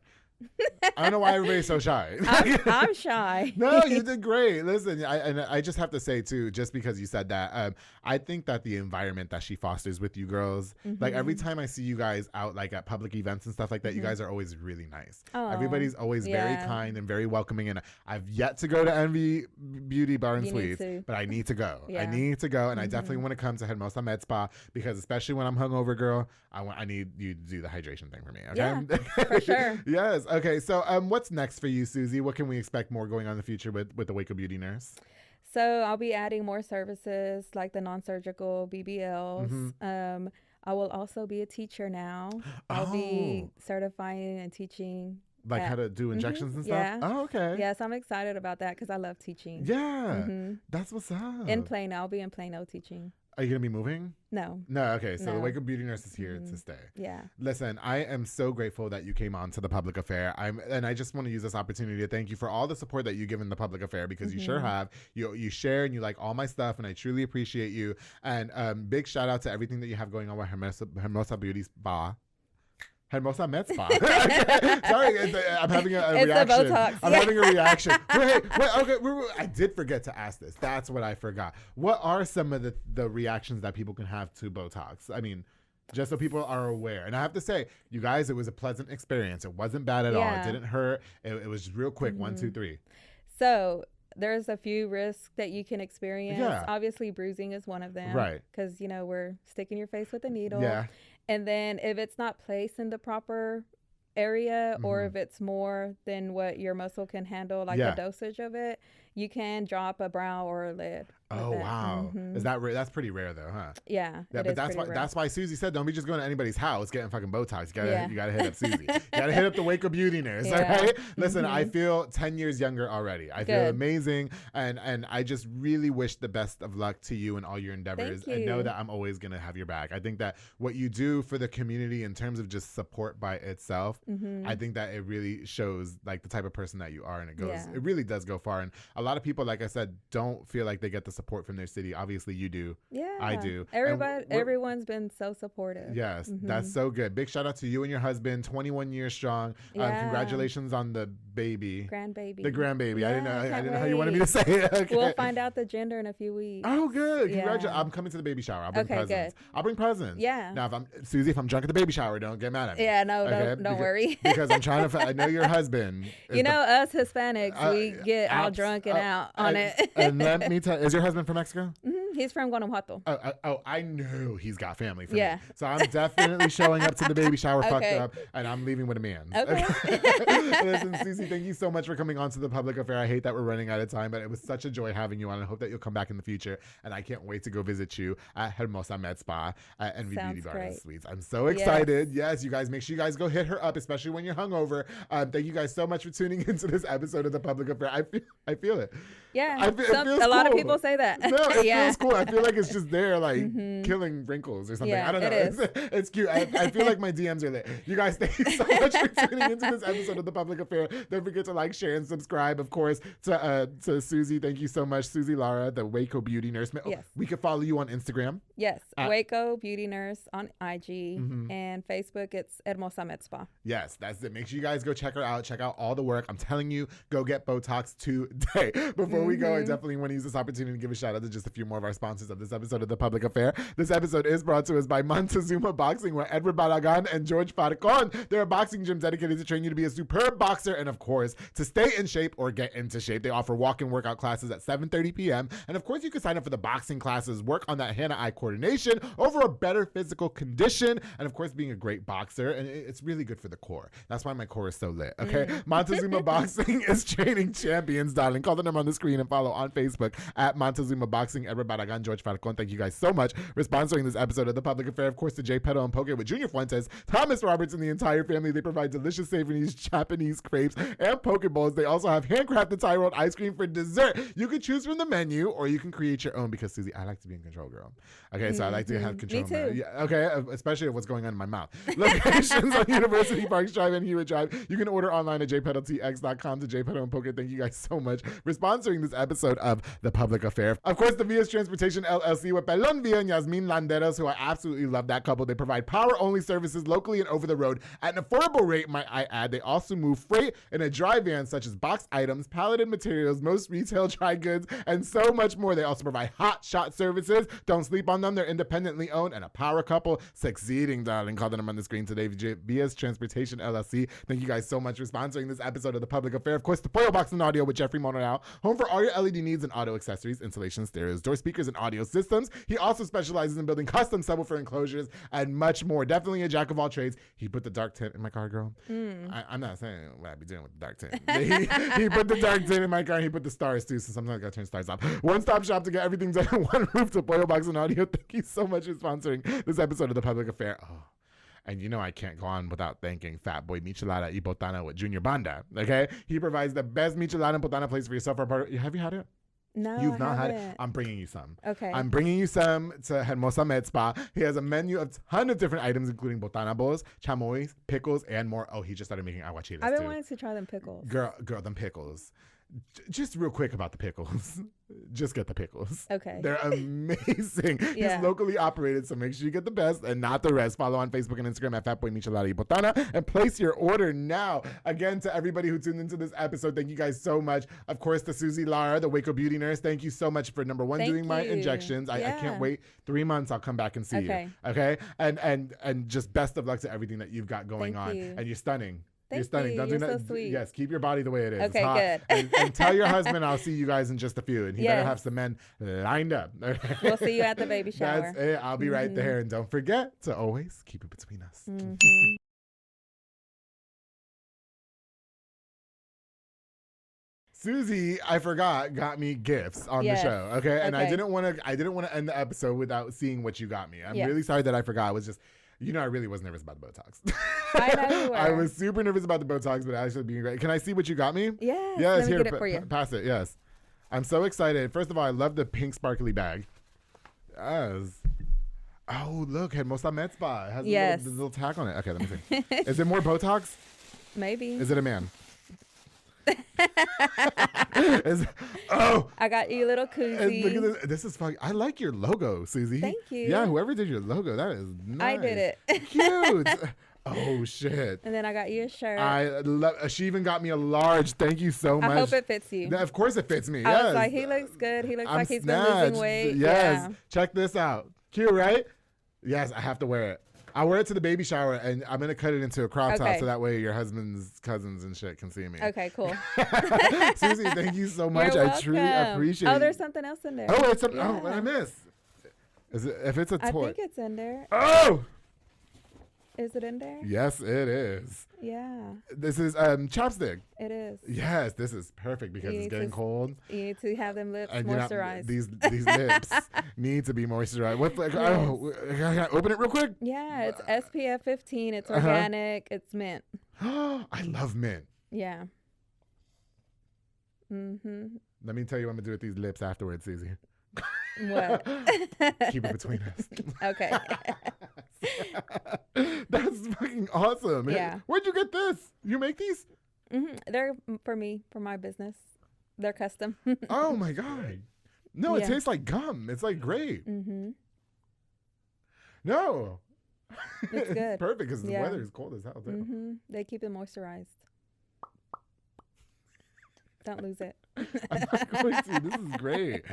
I don't know why everybody's so shy. I'm shy. No, you did great. Listen, I just have to say too, just because you said that, I think that the environment that she fosters with you girls, like every time I see you guys out like at public events and stuff like that, you guys are always really nice. Oh, Everybody's always very kind and very welcoming. And I've yet to go to Envy Beauty Bar and You need Suites, to. but I need to go. I Yeah. need to go, and I definitely want to come to Hermosa Med Spa because especially when I'm hungover, girl, I need you to do the hydration thing for me. Okay? Yeah, for sure. Yes. Okay. So, what's next for you, Susie? What can we expect more going on in the future with the Waco Beauty Nurse? So I'll be adding more services like the non-surgical BBLs. I will also be a teacher now. I'll be certifying and teaching. Like how to do injections and stuff? Yeah. Oh, okay. Yes, I'm excited about that because I love teaching. Yeah. That's what's up. In Plano. I'll be in Plano teaching. Are you going to be moving? No. No, okay. So the Waco Beauty Nurse is here to stay. Yeah. Listen, I am so grateful that you came on to the Public Affair. And I just want to use this opportunity to thank you for all the support that you give in the Public Affair, because you sure have. You share and you like all my stuff, and I truly appreciate you. And big shout out to everything that you have going on with Hermosa Beauty Spa. Hermosa Med Spa. Sorry, I'm having a reaction. It's the BOTOX. I'm having a reaction. Wait, okay. I did forget to ask this. That's what I forgot. What are some of the reactions that people can have to BOTOX? I mean, just so people are aware. And I have to say, you guys, it was a pleasant experience. It wasn't bad at all. It didn't hurt. It was real quick. 1, 2, 3. So there's a few risks that you can experience. Yeah. Obviously, bruising is one of them. Right. Because, we're sticking your face with a needle. Yeah. And then if it's not placed in the proper area, or if it's more than what your muscle can handle, like the dosage of it, you can drop a brow or a lid. Oh, wow. Is that that's pretty rare though, huh? Yeah. But that's why Susie said, don't be just going to anybody's house getting fucking BOTOX. You gotta hit up Susie. You gotta hit up the Waco Beauty Nurse. All right. Listen, I feel 10 years younger already. I feel amazing, and I just really wish the best of luck to you and all your endeavors. Thank you. And know that I'm always gonna have your back. I think that what you do for the community in terms of just support by itself, I think that it really shows like the type of person that you are, and it really does go far. And a lot of people, like I said, don't feel like they get the support from their city. Obviously you do. Yeah, I do. Everyone's been so supportive. Yes, that's so good. Big shout out to you and your husband, 21 years strong. Congratulations on the baby. Grandbaby. The grandbaby. Yeah, I didn't know how you wanted me to say it. Okay. We'll find out the gender in a few weeks. Oh, good. Yeah. Congratulations. I'm coming to the baby shower. I'll bring presents. Good. I'll bring presents. Yeah. Now, if I'm drunk at the baby shower, don't get mad at me. Yeah, no, don't worry. Because I'm trying to, I know your husband. Us Hispanics, we get all drunk and out on it. And let me tell you, is your husband from Mexico? He's from Guanajuato. I knew he's got family for me. So I'm definitely showing up to the baby shower fucked up, and I'm leaving with a man. Okay. Listen, Susie, thank you so much for coming on to the Public Affair. I hate that we're running out of time, but it was such a joy having you on. I hope that you'll come back in the future, and I can't wait to go visit you at Hermosa Med Spa at Envy Beauty Bar and Suites. I'm so excited. Yes, you guys, make sure you guys go hit her up, especially when you're hungover. Thank you guys so much for tuning into this episode of the Public Affair. I feel it. Yeah, a lot of people say that. No, it feels cool. I feel like it's just there, like killing wrinkles or something. Yeah, I don't know. It's cute. I feel like my DMs are lit. You guys, thank you so much for tuning into this episode of the Public Affair. Don't forget to like, share, and subscribe. Of course, to Susie. Thank you so much, Susie Lara, the Waco Beauty Nurse. Yes. We can follow you on Instagram. Yes, Waco Beauty Nurse on IG and Facebook. It's Hermosa Med Spa. Yes, that's it. Make sure you guys go check her out. Check out all the work. I'm telling you, go get BOTOX today. Before we go, I definitely want to use this opportunity to give a shout out to just a few more of our sponsors of this episode of the Public Affair. This episode is brought to us by Montezuma Boxing, where Edward Balagan and George Falcon. They're a boxing gym dedicated to train you to be a superb boxer and, of course, to stay in shape or get into shape. They offer walk-in workout classes at 7:30 p.m. And, of course, you can sign up for the boxing classes, work on that hand-eye coordination, over a better physical condition, and, of course, being a great boxer. And it's really good for the core. That's why my core is so lit, okay? Montezuma Boxing is training champions, darling. Call the number on the screen and follow on Facebook at Montezuma Boxing. Edward Baragan, George Falcon. Thank you guys so much for sponsoring this episode of the Public Affair. Of course, to Jay Pedo and Poke with Junior Fuentes, Thomas Roberts, and the entire family. They provide delicious savory Japanese crepes and poke bowls. They also have handcrafted Thai rolled ice cream for dessert. You can choose from the menu, or you can create your own, because Susie, I like to be in control, girl. Okay, so I like to have control. Me too. Yeah, okay, especially of what's going on in my mouth. Locations on University Parks Drive and Hewitt Drive. You can order online at jpedaltx.com. To Jay Pedo and Poke, thank you guys so much for sponsoring this episode of the Public Affair. Of course, the Vias Transportation LLC with Pelon Villa and Yasmin Landeros, who I absolutely love that couple. They provide power-only services locally and over the road at an affordable rate, might I add. They also move freight in a dry van, such as boxed items, palleted materials, most retail dry goods, and so much more. They also provide hot shot services. Don't sleep on them. They're independently owned and a power couple succeeding, darling. Call them on the screen today. Vias Transportation LLC. Thank you guys so much for sponsoring this episode of the Public Affair. Of course, the Pollo Box and Audio with Jeffrey Monreal, home for all your LED needs and auto accessories, installation, stereos, door speakers, speakers and audio systems. He also specializes in building custom subwoofer enclosures and much more. Definitely a jack of all trades. He put the dark tint in my car, girl. I'm not saying what I'd be doing with the dark tint. He put the dark tint in my car, and he put the stars too, so sometimes I gotta turn stars off. One-stop shop to get everything done on one roof to Pollo Box and Audio. Thank you so much for sponsoring this episode of The Public Affair. Oh. And you know I can't go on without thanking Fat Boy Michelada y Botana with Junior Banda, okay? He provides the best Michelada and Botana place for yourself. Have you had it? No, You've not had it? I'm bringing you some. Okay. I'm bringing you some to Hermosa Med Spa. He has a menu of a ton of different items, including botana bowls, chamois, pickles, and more. Oh, he just started making aguachiles, I've been wanting to try them pickles. Girl, them pickles. Just real quick about the pickles. Just get the pickles. Okay. They're amazing. Yeah. He's locally operated, so make sure you get the best and not the rest. Follow on Facebook and Instagram at Fatboy Michelada y Botana and place your order now. Again, to everybody who tuned into this episode, thank you guys so much. Of course, to Susie, Lara, the Waco Beauty Nurse, thank you so much for number one, doing my injections. I can't wait. 3 months, I'll come back and see you. Okay? And just best of luck to everything that you've got going on. And you're stunning. You're stunning. You're so sweet. Yes, keep your body the way it is. Okay, good. and tell your husband I'll see you guys in just a few. And he better have some men lined up. We'll see you at the baby shower. That's it. I'll be right there. And don't forget to always keep it between us. Susie, I forgot, got me gifts on the show. Okay. And I didn't want to end the episode without seeing what you got me. I'm really sorry that I forgot. I was just, I really was nervous about the BOTOX. I know you were. I was super nervous about the BOTOX, but actually being great. Can I see what you got me? Yes. Yes, let me here, get it for you. Pass it. Yes. I'm so excited. First of all, I love the pink sparkly bag. Yes. Oh, look, Hermosa Med Spa. It has the little tag on it. Okay, let me see. Is it more BOTOX? Maybe. Is it a man? I got you a little koozie. Look at this. This is fun. I like your logo, Susie. Thank you. Yeah, whoever did your logo, that is nice. I did it. Cute. Oh shit. And then I got you a shirt. I love. She even got me a large. Thank you so much. I hope it fits you. Of course it fits me. I was like, he looks good. He looks like he's been losing weight. Yes. Yeah. Check this out. Cute, right? Yes, I have to wear it. I'll wear it to the baby shower, and I'm going to cut it into a crop top so that way your husband's cousins and shit can see me. Okay, cool. Susie, thank you so much. You're I truly appreciate it. Oh, there's something else in there. Oh, it's something. Oh, what I miss? Is it, if it's a toy. I think it's in there. Oh! Is it in there? Yes, it is. Yeah. This is chapstick. It is. Yes, this is perfect because it's getting cold. You need to have them lips moisturized. These lips need to be moisturized. What? Like, yes. Oh, can I open it real quick? Yeah, it's SPF 15. It's organic. It's mint. I love mint. Yeah. Mm-hmm. Let me tell you what I'm gonna do with these lips afterwards, Susie. What? Keep it between us. Okay. That's fucking awesome. Yeah. Where'd you get this? You make these? Mm-hmm. They're for me, for my business. They're custom. Oh my God. No, it tastes like gum. It's like great. Mm-hmm. No. It's good. It's perfect because the weather is cold as hell. Mm-hmm. They keep it moisturized. Don't lose it. I'm not going to. This is great.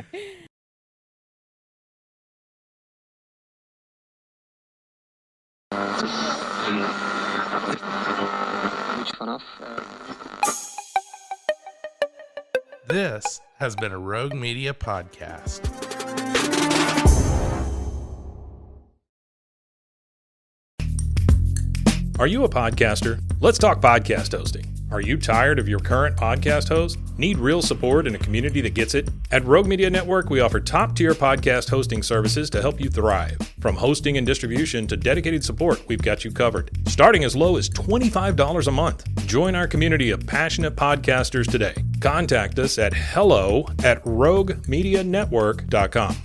This has been a Rogue Media podcast. Are you a podcaster? Let's talk podcast hosting. Are you tired of your current podcast host? Need real support in a community that gets it? At Rogue Media Network, we offer top-tier podcast hosting services to help you thrive. From hosting and distribution to dedicated support, we've got you covered. Starting as low as $25 a month. Join our community of passionate podcasters today. Contact us at hello@roguemedianetwork.com.